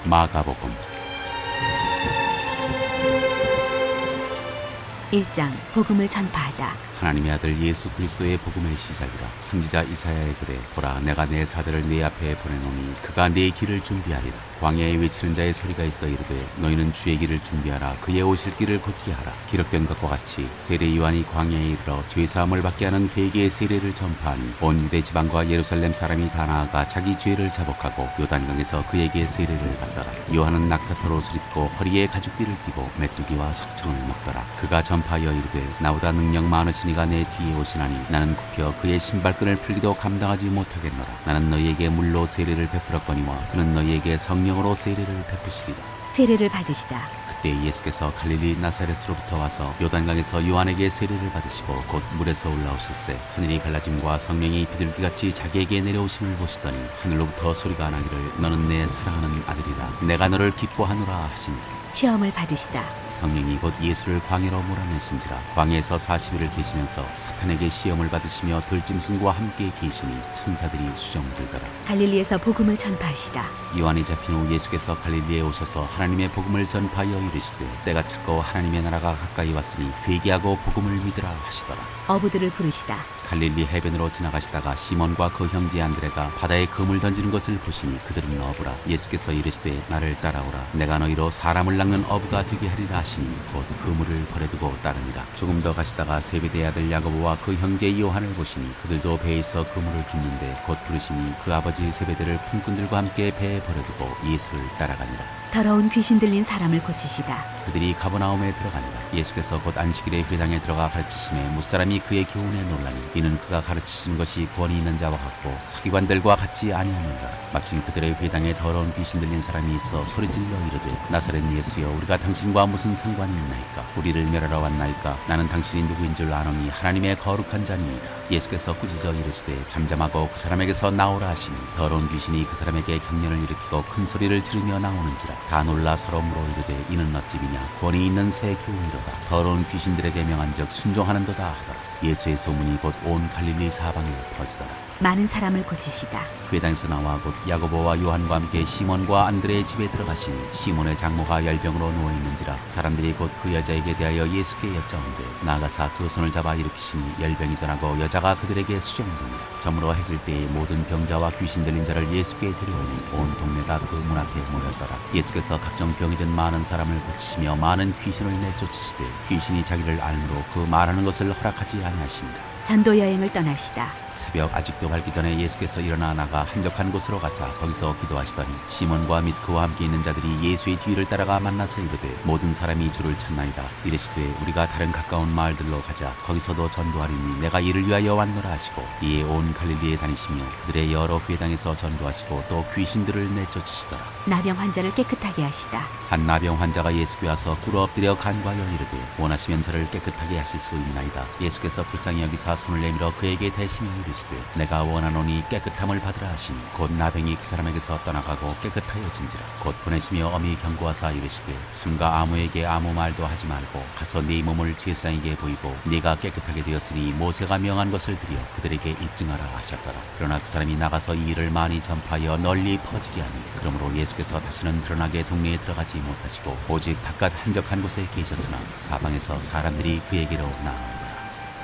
마가복음 1장 복음을 전파하다. 하나님의 아들 예수 그리스도의 복음의 시작이라. 선지자 이사야의 글에 보라, 내가 내 사자를 네 앞에 보내노니 그가 네 길을 준비하리라. 광야에 외치는 자의 소리가 있어 이르되 너희는 주의 길을 준비하라. 그의 오실 길을 곧게 하라. 기록된 것과 같이 세례 요한이 광야에 이르러 죄 사함을 받게 하는 회개의 세례를 전파하니 온 유대 지방과 예루살렘 사람이 다 나아가 자기 죄를 자복하고 요단강에서 그에게 세례를 받더라. 요한은 낙타털 옷을 입고 허리에 가죽띠를 띠고 메뚜기와 석청을 먹더라. 그가 전파하여 이르되 나보다 능력 많으신 이가 내 뒤에 오시나니 나는 굽혀 그의 신발끈을 풀기도 감당하지 못하겠노라. 나는 너희에게 물로 세례를 베풀었거니와 그는 너희에게 성령으로 세례를 베푸시리라. 세례를 받으시다. 그때 예수께서 갈릴리 나사렛으로부터 와서 요단강에서 요한에게 세례를 받으시고 곧 물에서 올라오실새 하늘이 갈라짐과 성령이 비둘기같이 자기에게 내려오심을 보시더니 하늘로부터 소리가 나기를 너는 내 사랑하는 아들이라 내가 너를 기뻐하노라 하시니 시험을 받으시다. 성령이 곧 예수를 광야로 몰아내신지라. 광야에서 40일을 계시면서 사탄에게 시험을 받으시며 들짐승과 함께 계시니 천사들이 수정들더라. 갈릴리에서 복음을 전파하시다. 요한이 잡힌 후 예수께서 갈릴리에 오셔서 하나님의 복음을 전파하여 이르시되 때가 찼고 하나님의 나라가 가까이 왔으니 회개하고 복음을 믿으라 하시더라. 어부들을 부르시다. 갈릴리 해변으로 지나가시다가 시몬과 그 형제 안드레가 바다에 그물 던지는 것을 보시니 그들은 어부라. 예수께서 이르시되 나를 따라오라. 내가 너희로 사람을 낚는 어부가 되게 하리라 하시니 곧 그물을 버려두고 따르니라. 조금 더 가시다가 세베대의 아들 야고보와 그 형제 요한을 보시니 그들도 배에서 그물을 깁는데 곧 부르시니 그 아버지 세베대를 품꾼들과 함께 배에 버려두고 예수를 따라가니라. 더러운 귀신 들린 사람을 고치시다. 그들이 가버나움에 들어가니라. 예수께서 곧 안식일에 회당에 들어가 가르치심에 무사람이 그의 교훈에 놀라니 이는 그가 가르치시는 것이 권위 있는 자와 같고 서기관들과 같지 아니하느니라. 마침 그들의 회당에 더러운 귀신 들린 사람이 있어 소리질러 이르되 나사렛 예수여 우리가 당신과 무슨 상관이 있나이까? 우리를 멸하러 왔나이까? 나는 당신이 누구인 줄 아노니 하나님의 거룩한 자니이다. 예수께서 꾸짖어 이르시되 잠잠하고 그 사람에게서 나오라 하시니 더러운 귀신이 그 사람에게 경련을 일으키고 큰 소리를 지르며 나오는지라. 다 놀라 서로 물어 이르되 이는 어찌미냐? 권위 있는 새 교훈이로다. 더러운 귀신들에게 명한즉 순종하는도다 하더라. 예수의 소문이 곧 온 갈릴리 사방에 퍼지더라. 많은 사람을 고치시다. 회당에서 나와 곧 야고보와 요한과 함께 시몬과 안드레의 집에 들어가시니 시몬의 장모가 열병으로 누워있는지라. 사람들이 곧 그 여자에게 대하여 예수께 여짜온대 나아가사 그 손을 잡아 일으키시니 열병이 떠나고 여자가 그들에게 수종되니라. 저물어 해질 때에 모든 병자와 귀신 들린 자를 예수께 데려오니 온 동네가 그 문 앞에 모였더라. 예수께서 각종 병이 든 많은 사람을 고치시며 많은 귀신을 내쫓으시되 귀신이 자기를 알므로 그 말하는 것을 허락하지 아니하시니라. 전도 여행을 떠나시다. 새벽 아직도 밝기 전에 예수께서 일어나 나가 한적한 곳으로 가사 거기서 기도하시더니 시몬과 및 그와 함께 있는 자들이 예수의 뒤를 따라가 만나서 이르되 모든 사람이 주를 찾나이다. 이르시되 우리가 다른 가까운 마을들로 가자. 거기서도 전도하리니 내가 이를 위하여 왔노라 하시고 이에 온 갈릴리에 다니시며 그들의 여러 회당에서 전도하시고 또 귀신들을 내쫓으시더라. 나병 환자를 깨끗하게 하시다. 한 나병 환자가 예수께 와서 꿇어 엎드려 간구하여 이르되 원하시면 저를 깨끗하게 하실 수 있나이다. 예수께서 불쌍히 여기사 손을 내밀어 그에게 대시며 이르시되 내가 원하노니 깨끗함을 받으라 하시니 곧 나병이 그 사람에게서 떠나가고 깨끗하여진지라. 곧 보내시며 엄히 경고하사 이르시되 삼가 아무에게 아무 말도 하지 말고 가서 네 몸을 제사장에게 보이고 네가 깨끗하게 되었으니 모세가 명한 것을 드려 그들에게 입증하라 하셨더라. 그러나 그 사람이 나가서 이 일을 많이 전파하여 널리 퍼지게 하니 그러므로 예수께서 다시는 드러나게 동네에 들어가지 못하시고 오직 바깥 한적한 곳에 계셨으나 사방에서 사람들이 그에게로 나아오더라.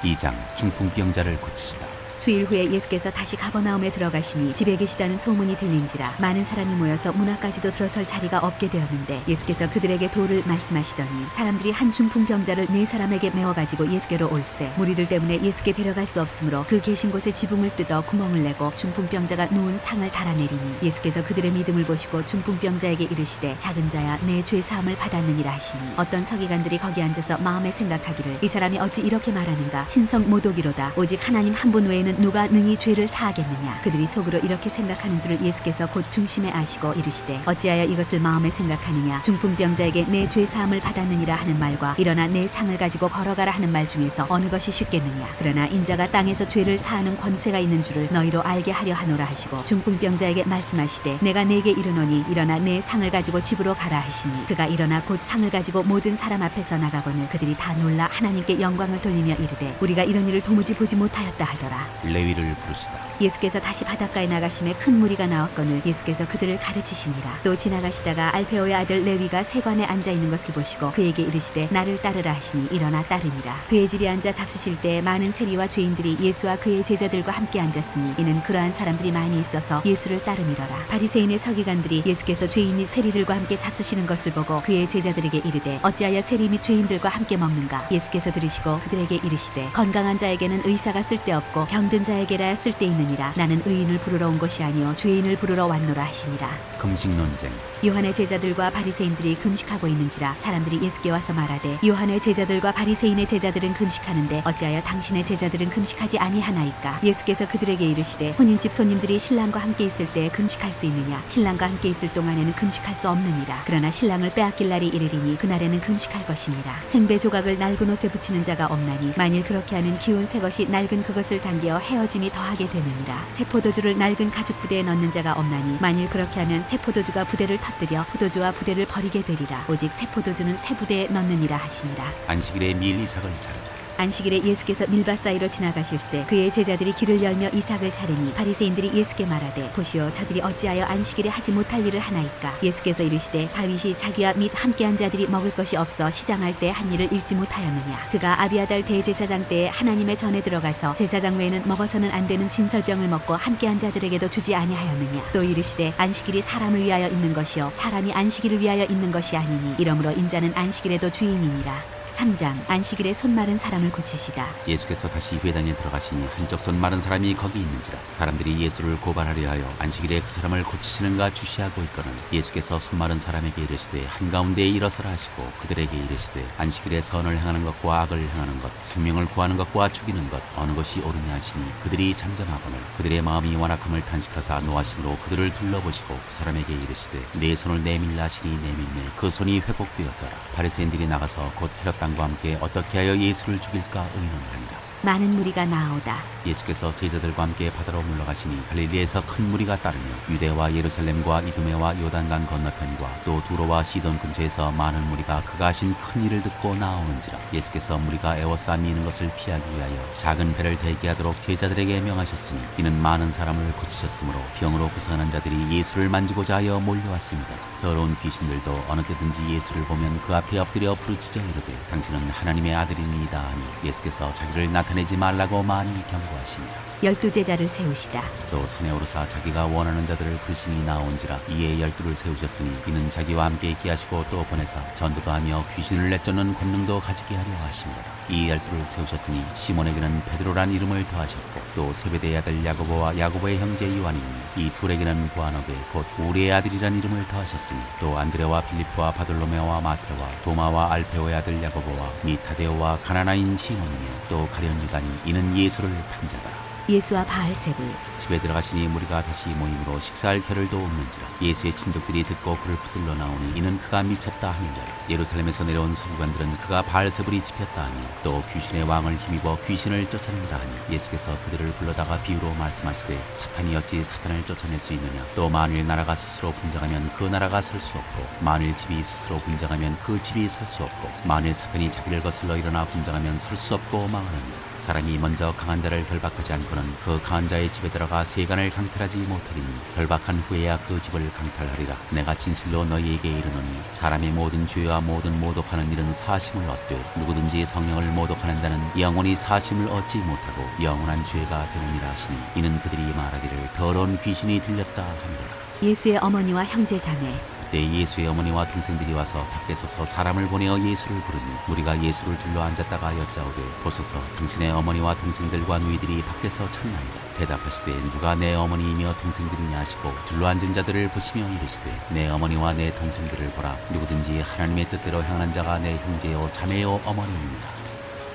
2장 중풍병자를 고치시다. 수일 후에 예수께서 다시 가버나움에 들어가시니 집에 계시다는 소문이 들린지라. 많은 사람이 모여서 문 앞까지도 들어설 자리가 없게 되었는데 예수께서 그들에게 도를 말씀하시더니 사람들이 한 중풍병자를 4사람에게 메워가지고 예수께로 올세 무리들 때문에 예수께 데려갈 수 없으므로 그 계신 곳에 지붕을 뜯어 구멍을 내고 중풍병자가 누운 상을 달아내리니 예수께서 그들의 믿음을 보시고 중풍병자에게 이르시되 작은 자야 내 죄 사함을 받았느니라 하시니 어떤 서기관들이 거기 앉아서 마음에 생각하기를 이 사람이 어찌 이렇게 말하는가? 신성 모독이로다. 오직 하나님 한 분 외에는 누가 능히 죄를 사하겠느냐. 그들이 속으로 이렇게 생각하는 줄을 예수께서 곧 중심에 아시고 이르시되 어찌하여 이것을 마음에 생각하느냐. 중풍병자에게 내 죄 사함을 받았느니라 하는 말과 일어나 내 상을 가지고 걸어가라 하는 말 중에서 어느 것이 쉽겠느냐. 그러나 인자가 땅에서 죄를 사하는 권세가 있는 줄을 너희로 알게 하려 하노라 하시고 중풍병자에게 말씀하시되 내가 네게 이르노니 일어나 내 상을 가지고 집으로 가라 하시니 그가 일어나 곧 상을 가지고 모든 사람 앞에서 나가거늘 그들이 다 놀라 하나님께 영광을 돌리며 이르되 우리가 이런 일을 도무지 보지 못하였다 하더라. 레위를 부르시다. 예수께서 다시 바닷가에 나가심에 큰 무리가 나왔거늘 예수께서 그들을 가르치시니라. 또 지나가시다가 알페오의 아들 레위가 세관에 앉아 있는 것을 보시고 그에게 이르시되 나를 따르라 하시니 일어나 따르니라. 그의 집에 앉아 잡수실 때 많은 세리와 죄인들이 예수와 그의 제자들과 함께 앉았으니 이는 그러한 사람들이 많이 있어서 예수를 따르미러라. 바리새인의 서기관들이 예수께서 죄인 및 세리들과 함께 잡수시는 것을 보고 그의 제자들에게 이르되 어찌하여 세리 및 죄인들과 함께 먹는가. 예수께서 들으시고 그들에게 이르시되 건강한 자에게는 의사가 쓸데없고 병든 자에게라 쓸데있느니라. 나는 의인을 부르러 온 것이 아니요 죄인을 부르러 왔노라 하시니라. 금식 논쟁. 요한의 제자들과 바리새인들이 금식하고 있는지라 사람들이 예수께 와서 말하되 요한의 제자들과 바리새인의 제자들은 금식하는데 어찌하여 당신의 제자들은 금식하지 아니하나이까. 예수께서 그들에게 이르시되 혼인집 손님들이 신랑과 함께 있을 때 금식할 수 있느냐. 신랑과 함께 있을 동안에는 금식할 수 없느니라. 그러나 신랑을 빼앗길 날이 이르리니 그날에는 금식할 것이니라. 생배 조각을 낡은 옷에 붙이는 자가 없나니 만일 그렇게 하면 기운 새 것이 낡은 그것을 당겨 헤어짐이 더하게 되느니라. 새 포도주를 낡은 가죽 부대에 넣는 자가 없나니 만일 그렇게 하면 새 포도주가 부대를 터뜨려 포도주와 부대를 버리게 되리라. 오직 새 포도주는 새 부대에 넣느니라 하시니라. 안식일에 밀 이삭을 자르다. 안식일에 예수께서 밀밭 사이로 지나가실새 그의 제자들이 길을 열며 이삭을 차리니 바리새인들이 예수께 말하되 보시오 저들이 어찌하여 안식일에 하지 못할 일을 하나이까. 예수께서 이르시되 다윗이 자기와 및 함께한 자들이 먹을 것이 없어 시장할 때 한 일을 잃지 못하였느냐. 그가 아비아달 대제사장 때에 하나님의 전에 들어가서 제사장 외에는 먹어서는 안 되는 진설병을 먹고 함께한 자들에게도 주지 아니하였느냐. 또 이르시되 안식일이 사람을 위하여 있는 것이요 사람이 안식일을 위하여 있는 것이 아니니 이러므로 인자는 안식일에도 주인이니라. 3장 안식일에 손 마른 사람을 고치시다. 예수께서 다시 회당에 들어가시니 한쪽 손 마른 사람이 거기 있는지라. 사람들이 예수를 고발하려 하여 안식일에 그 사람을 고치시는가 주시하고 있거늘 예수께서 손 마른 사람에게 이르시되 한가운데에 일어서라 하시고 그들에게 이르시되 안식일에 선을 행하는 것과 악을 행하는 것 생명을 구하는 것과 죽이는 것 어느 것이 옳으냐 하시니 그들이 잠잠하거늘 그들의 마음이 완악함을 탄식하사 노하심으로 그들을 둘러보시고 그 사람에게 이르시되 내 손을 내밀라 하시니 내밀매 그 손이 회복되었더라. 바리새인들이 나가서 곧 헤롯 땅과 함께 어떻게 하여 예수를 죽일까 의논하니라. 많은 무리가 나오다. 예수께서 제자들과 함께 바다로 물러가시니 갈릴리에서 큰 무리가 따르며 유대와 예루살렘과 이두메와 요단강 건너편과 또 두로와 시돈 근처에서 많은 무리가 그가 하신 큰 일을 듣고 나오는지라. 예수께서 무리가 에워싸 미는 것을 피하기 위하여 작은 배를 대기하도록 제자들에게 명하셨으니 이는 많은 사람을 고치셨으므로 병으로 고생하는 자들이 예수를 만지고자 하여 몰려왔습니다. 더러운 귀신들도 어느 때든지 예수를 보면 그 앞에 엎드려 부르짖어 이르되 당신은 하나님의 아들이니이다 하니 예수께서 자기를 나타내지 말라고 많이 경고하시니라. 12제자를 세우시다. 또 산에 오르사 자기가 원하는 자들을 부르시니 나온지라. 이에 12를 세우셨으니 이는 자기와 함께 있게 하시고 또 보내사 전도도 하며 귀신을 내쫓는 권능도 가지게 하려 하십니다. 이 12를 세우셨으니 시몬에게는 베드로란 이름을 더하셨고 또 세베대의 아들 야고보와 야고보의 형제 요한이니 이 둘에게는 보아너게 곧 우리의 아들이란 이름을 더하셨으니 또 안드레와 빌립보와 바돌로메와 마테와 도마와 알페오의 아들 야고보와 미 타데오와 가나나인 시몬이며 또 가룟 유다니 이는 예수를 판자더라. 예수와 바알세불. 집에 들어가시니 무리가 다시 모임으로 식사할 겨를도 없는지라. 예수의 친족들이 듣고 그를 붙들러 나오니 이는 그가 미쳤다 하는지라. 예루살렘에서 내려온 서기관들은 그가 바알세불이 집혔다 하니 또 귀신의 왕을 힘입어 귀신을 쫓아낸다 하니 예수께서 그들을 불러다가 비유로 말씀하시되 사탄이 어찌 사탄을 쫓아낼 수 있느냐. 또 만일 나라가 스스로 분쟁하면 그 나라가 설 수 없고 만일 집이 스스로 분쟁하면 그 집이 설 수 없고 만일 사탄이 자기를 거슬러 일어나 분쟁하면 설 수 없고 망하느니라. 사람이 먼저 강한 자를 결박하지 않고는 그 강한 자의 집에 들어가 세간을 강탈하지 못하리니 결박한 후에야 그 집을 강탈하리라. 내가 진실로 너희에게 이르노니 사람의 모든 죄와 모든 모독하는 일은 사심을 얻되 누구든지 성령을 모독하는 자는 영원히 사심을 얻지 못하고 영원한 죄가 되느니라 하시니 이는 그들이 말하기를 더러운 귀신이 들렸다 하니라. 예수의 어머니와 형제 자매. 그때 예수의 어머니와 동생들이 와서 밖에 서서 사람을 보내어 예수를 부르니 무리가 예수를 둘러 앉았다가 여짜오되 보소서 당신의 어머니와 동생들과 누이들이 밖에서 찾나이다. 대답하시되 누가 내 어머니이며 동생들이냐 하시고 둘러 앉은 자들을 보시며 이르시되 내 어머니와 내 동생들을 보라. 누구든지 하나님의 뜻대로 행하는 자가 내 형제요 자매요 어머니이니라.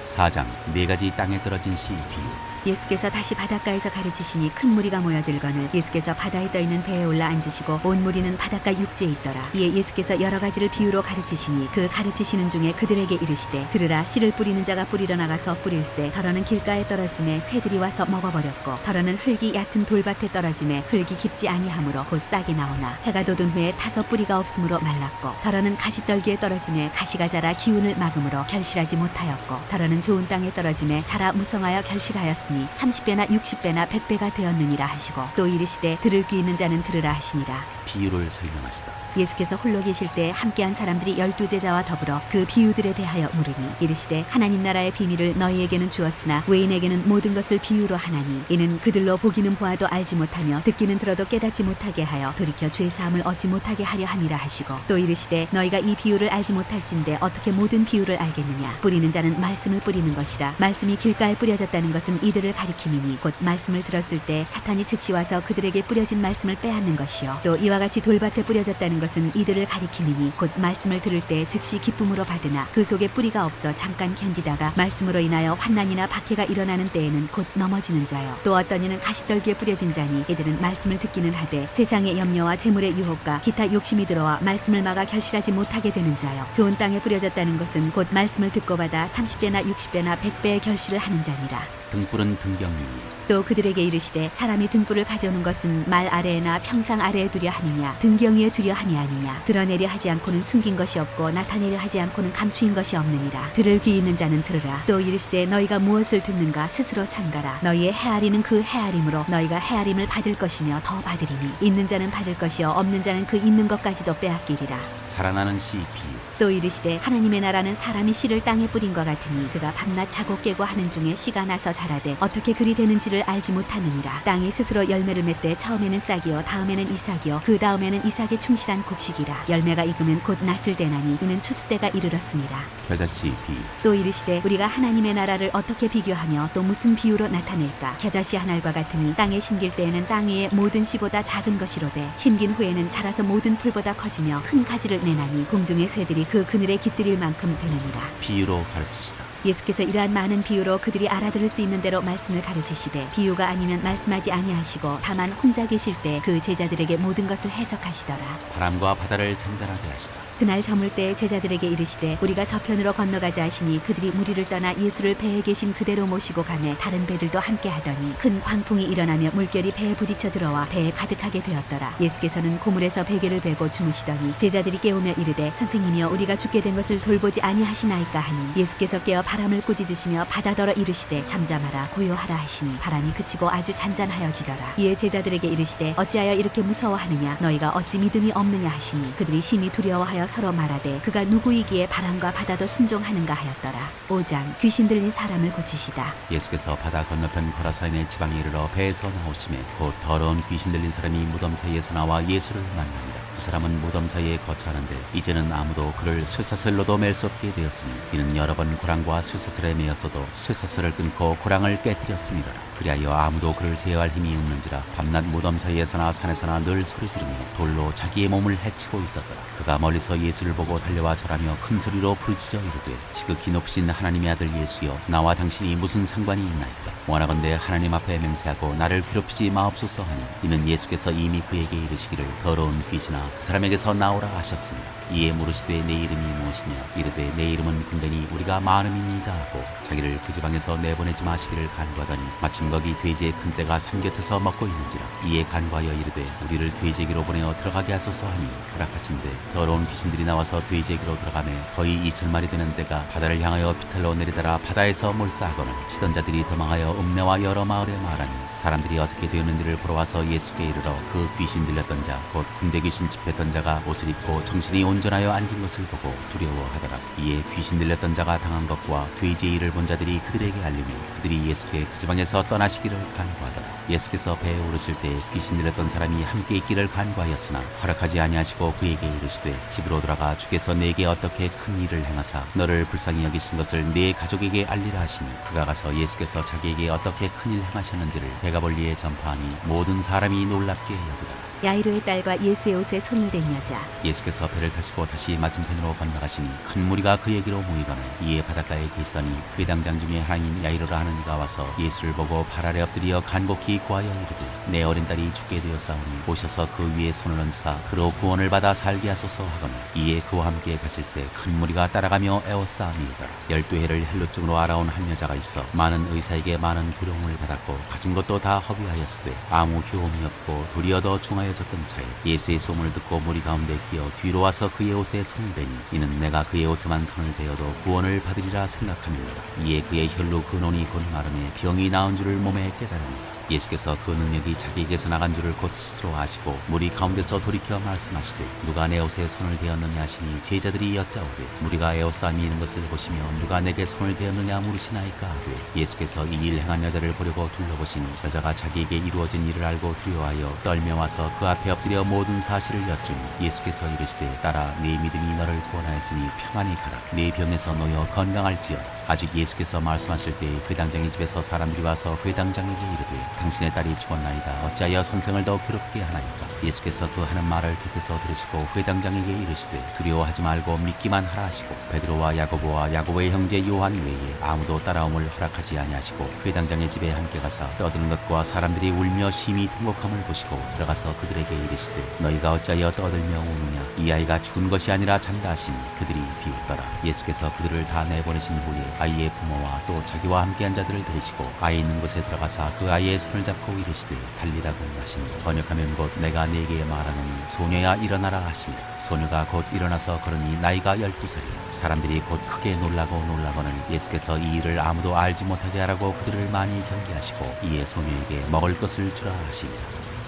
4장 네 가지 땅에 떨어진 씨 비유. 예수께서 다시 바닷가에서 가르치시니 큰 무리가 모여들거늘 예수께서 바다에 떠있는 배에 올라 앉으시고 온 무리는 바닷가 육지에 있더라. 이에 예수께서 여러 가지를 비유로 가르치시니 그 가르치시는 중에 그들에게 이르시되 들으라. 씨를 뿌리는 자가 뿌리러 나가서 뿌릴새 더러는 길가에 떨어짐에 새들이 와서 먹어버렸고 더러는 흙이 얕은 돌밭에 떨어짐에 흙이 깊지 아니하므로 곧 싹이 나오나 해가 돋은 후에 타서 뿌리가 없으므로 말랐고 더러는 가시떨기에 떨어짐에 가시가 자라 기운을 막음으로 결실하지 못하였고 더러는 좋은 땅에 떨어짐에 자라 무성하여 결실하였으니 받았더니 30배나 60배나 100배가 되었느니라 하시고 또 이르시되 들을 귀 있는 자는 들으라 하시니라. 비유를 설명하시다. 예수께서 홀로 계실 때 함께한 사람들이 12제자와 더불어 그 비유들에 대하여 물으니 이르시되 하나님 나라의 비밀을 너희에게는 주었으나 외인에게는 모든 것을 비유로 하나니 이는 그들로 보기는 보아도 알지 못하며 듣기는 들어도 깨닫지 못하게 하여 돌이켜 죄사함을 얻지 못하게 하려 함이라 하시고 또 이르시되 너희가 이 비유를 알지 못할진대 어떻게 모든 비유를 알겠느냐. 뿌리는 자는 말씀을 뿌리는 것이라. 말씀이 길가에 뿌려졌다는 것은 이들을 가리킴이니 곧 말씀을 들었을 때 사탄이 즉시 와서 그들에게 뿌려진 말씀을 빼앗는 것이요 또 이와 같이 돌밭에 뿌려졌다는 것은 이들을 가리킴이니 곧 말씀을 들을 때 즉시 기쁨으로 받으나 그 속에 뿌리가 없어 잠깐 견디다가 말씀으로 인하여 환난이나 박해가 일어나는 때에는 곧 넘어지는 자요 또 어떤 이는 가시떨기에 뿌려진 자니 이들은 말씀을 듣기는 하되 세상의 염려와 재물의 유혹과 기타 욕심이 들어와 말씀을 막아 결실하지 못하게 되는 자요 좋은 땅에 뿌려졌다는 것은 곧 말씀을 듣고 받아 30배나 60배나 100배의 결실을 하는 자니라. 등불은 등경이니 또 그들에게 이르시되 사람이 등불을 가져오는 것은 말 아래에나 평상 아래에 두려 하느냐 등경위에 두려 함이 아니냐. 드러내려 하지 않고는 숨긴 것이 없고 나타내려 하지 않고는 감추인 것이 없느니라. 들을 귀 있는 자는 들으라. 또 이르시되 너희가 무엇을 듣는가 스스로 삼가라. 너희의 헤아리는 그 헤아림으로 너희가 헤아림을 받을 것이며 더 받으리니 있는 자는 받을 것이요 없는 자는 그 있는 것까지도 빼앗기리라. 자라나는 씨 비유. 또 이르시되 하나님의 나라는 사람이 씨를 땅에 뿌린 것 같으니 그가 밤낮 자고 깨고 하는 중에 씨가 나서 자라되 어떻게 그리 되는지를 알지 못하느니라. 땅이 스스로 열매를 맺되 처음에는 싹이요 다음에는 이삭이요 그 다음에는 이삭의 충실한 곡식이라. 열매가 익으면 곧 낫을 대나니 이는 추수 때가 이르렀습니다. 겨자씨 비유. 또 이르시되 우리가 하나님의 나라를 어떻게 비교하며 또 무슨 비유로 나타낼까. 겨자씨 한 알과 같으니 땅에 심길 때에는 땅 위에 모든 씨보다 작은 것이로되 심긴 후에는 자라서 모든 풀보다 커지며 큰 가지를 내나니 공중의 새들이 그 그늘에 깃들일 만큼 되느니라. 비유로 가르치시다. 예수께서 이러한 많은 비유로 그들이 알아들을 수 있는 대로 말씀을 가르치시되 비유가 아니면 말씀하지 아니하시고 다만 혼자 계실 때 그 제자들에게 모든 것을 해석하시더라. 바람과 바다를 잔잔하게 하시다. 그날 저물 때 제자들에게 이르시되 우리가 저편으로 건너가자 하시니 그들이 무리를 떠나 예수를 배에 계신 그대로 모시고 가매 다른 배들도 함께 하더니 큰 광풍이 일어나며 물결이 배에 부딪혀 들어와 배에 가득하게 되었더라. 예수께서는 고물에서 베개를 베고 주무시더니 제자들이 깨우며 이르되 선생님이여 우리가 죽게 된 것을 돌보지 아니하시나이까 하니 예수께서 깨어 바람을 꾸짖으시며 바다더러 이르시되 잠잠하라 고요하라 하시니 바람이 그치고 아주 잔잔하여지더라. 이에 제자들에게 이르시되 어찌하여 이렇게 무서워하느냐 너희가 어찌 믿음이 없느냐 하시니 그들이 심히 두려워하여 서로 말하되 그가 누구이기에 바람과 바다도 순종하는가 하였더라. 5장 귀신 들린 사람을 고치시다. 예수께서 바다 건너편 거라사인의 지방에 이르러 배에서 나오심에 곧 더러운 귀신 들린 사람이 무덤 사이에서 나와 예수를 만납니다. 그 사람은 무덤 사이에 거처하는데 이제는 아무도 그를 쇠사슬로도 맬 수 없게 되었으니 이는 여러 번 고랑과 쇠사슬에 매였어도 쇠사슬을 끊고 고랑을 깨뜨렸습니다. 그리하여 아무도 그를 제어할 힘이 없는지라 밤낮 무덤 사이에서나 산에서나 늘 소리지르며 돌로 자기의 몸을 해치고 있었더라. 그가 멀리서 예수를 보고 달려와 절하며 큰 소리로 부르짖어 이르되 지극히 높으신 하나님의 아들 예수여 나와 당신이 무슨 상관이 있나이까. 원하건대 하나님 앞에 맹세하고 나를 괴롭히지 마옵소서 하니 이는 예수께서 이미 그에게 이르시기를 더러운 귀신아 그 사람에게서 나오라 하셨습니다. 이에 물으시되 내 이름이 무엇이냐 이르되 내 이름은 군대니 우리가 많음이니이다 하고 자기를 그 지방에서 내보내지 마시기를 간구하더니 마침 거기 돼지의 큰 떼가 삼곁에서 먹고 있는지라. 이에 간구하여 이르되 우리를 돼지에게로 보내어 들어가게 하소서 하니 허락하신대 더러운 귀신들이 나와서 돼지에게로 들어가매 거의 2,000마리 되는 떼가 바다를 향하여 비탈로 내리다라 바다에서 몰사하거늘 치던 자들이 도망하여 읍내와 여러 마을에 말하니 사람들이 어떻게 되었는지를 보러 와서 예수께 이르러 그 귀신 들렸던 자 곧 군대 귀신 집했던 자가 옷을 입고 정신이 온전하여 앉은 것을 보고 두려워하더라. 이에 귀신 들렸던 자가 당한 것과 돼지의 일을 본 자들이 그들에게 알리며 그들이 예수께 그 지방에서 떠나시기를 간구하더라. 예수께서 배에 오르실 때 귀신 들렸던 사람이 함께 있기를 간구하였으나 허락하지 아니하시고 그에게 이르시되 집으로 돌아가 주께서 내게 어떻게 큰 일을 행하사 너를 불쌍히 여기신 것을 네 가족에게 알리라 하시니 그가 가서 예수께서 자기에게 어떻게 큰 일 행하셨는지를 대가벌리에 전파하니 모든 사람이 놀랍게 여기더라. 야이로의 딸과 예수의 옷에 손을 댄 여자. 예수께서 배를 타시고 다시 맞은편으로 건너가시니 큰 무리가 그에게로 모이거늘 이에 바닷가에 계시더니 회당장 중에 하나인 야이로라 하는 이가 와서 예수를 보고 발 아래 엎드려 간곡히 구하여 이르되 내 어린 딸이 죽게 되었사오니 오셔서 그 위에 손을 얹사 그로 구원을 받아 살게 하소서 하거늘 이에 그와 함께 가실새 큰 무리가 따라가며 에워싸미이더라. 12해를 헬루증으로 알아온 한 여자가 있어 많은 의사에게 많은 고령을 받았고 가진 것도 다 허비하였으되 아무 효험이 없고 도리어 더 중하여 충만하여졌던 차에 예수의 소문을 듣고 무리 가운데 끼어 뒤로 와서 그의 옷에 손을 대니 이는 내가 그의 옷에만 손을 대어도 구원을 받으리라 생각함이니라. 이에 그의 혈로 근원이 곧 마름에 병이 나은 줄을 몸에 깨달으니라. 예수께서 그 능력이 자기에게서 나간 줄을 곧 스스로 아시고 무리 가운데서 돌이켜 말씀하시되 누가 내 옷에 손을 대었느냐 하시니 제자들이 여짜오되 무리가 에워싸움이 있는 것을 보시며 누가 내게 손을 대었느냐 물으시나이까 하되 예수께서 이 일 행한 여자를 보려고 둘러보시니 여자가 자기에게 이루어진 일을 알고 두려워하여 떨며 와서 그 앞에 엎드려 모든 사실을 여쭈니 예수께서 이르시되 딸아 네 믿음이 너를 구원하였으니 평안히 가라. 네 병에서 놓여 건강할지어다. 아직 예수께서 말씀하실 때 회당장의 집에서 사람들이 와서 회당장에게 이르되 당신의 딸이 죽었나이다. 어찌하여 선생을 더 괴롭게 하나이까. 예수께서 그 하는 말을 곁에서 들으시고 회당장에게 이르시되 두려워하지 말고 믿기만 하라 하시고 베드로와 야고보와 야고보의 형제 요한 외에 아무도 따라옴을 허락하지 아니하시고 회당장의 집에 함께 가사 떠드는 것과 사람들이 울며 심히 통곡함을 보시고 들어가서 그들에게 이르시되 너희가 어찌하여 떠들며 우느냐. 이 아이가 죽은 것이 아니라 잔다 하시니 그들이 비웃더라. 예수께서 그들을 다 내보내신 후에 아이의 부모와 또 자기와 함께한 자들을 데리시고 아이 있는 곳에 들어가사 그 아이의 손을 잡고 이르시되 달리다고 하시니 번역하면 곧 내가 네게 말하노니 소녀야 일어나라 하십니다. 소녀가 곧 일어나서 걸으니 나이가 12살이라. 사람들이 곧 크게 놀라거늘 예수께서 이 일을 아무도 알지 못하게 하라고 그들을 많이 경계하시고 이에 소녀에게 먹을 것을 주라 하시니라.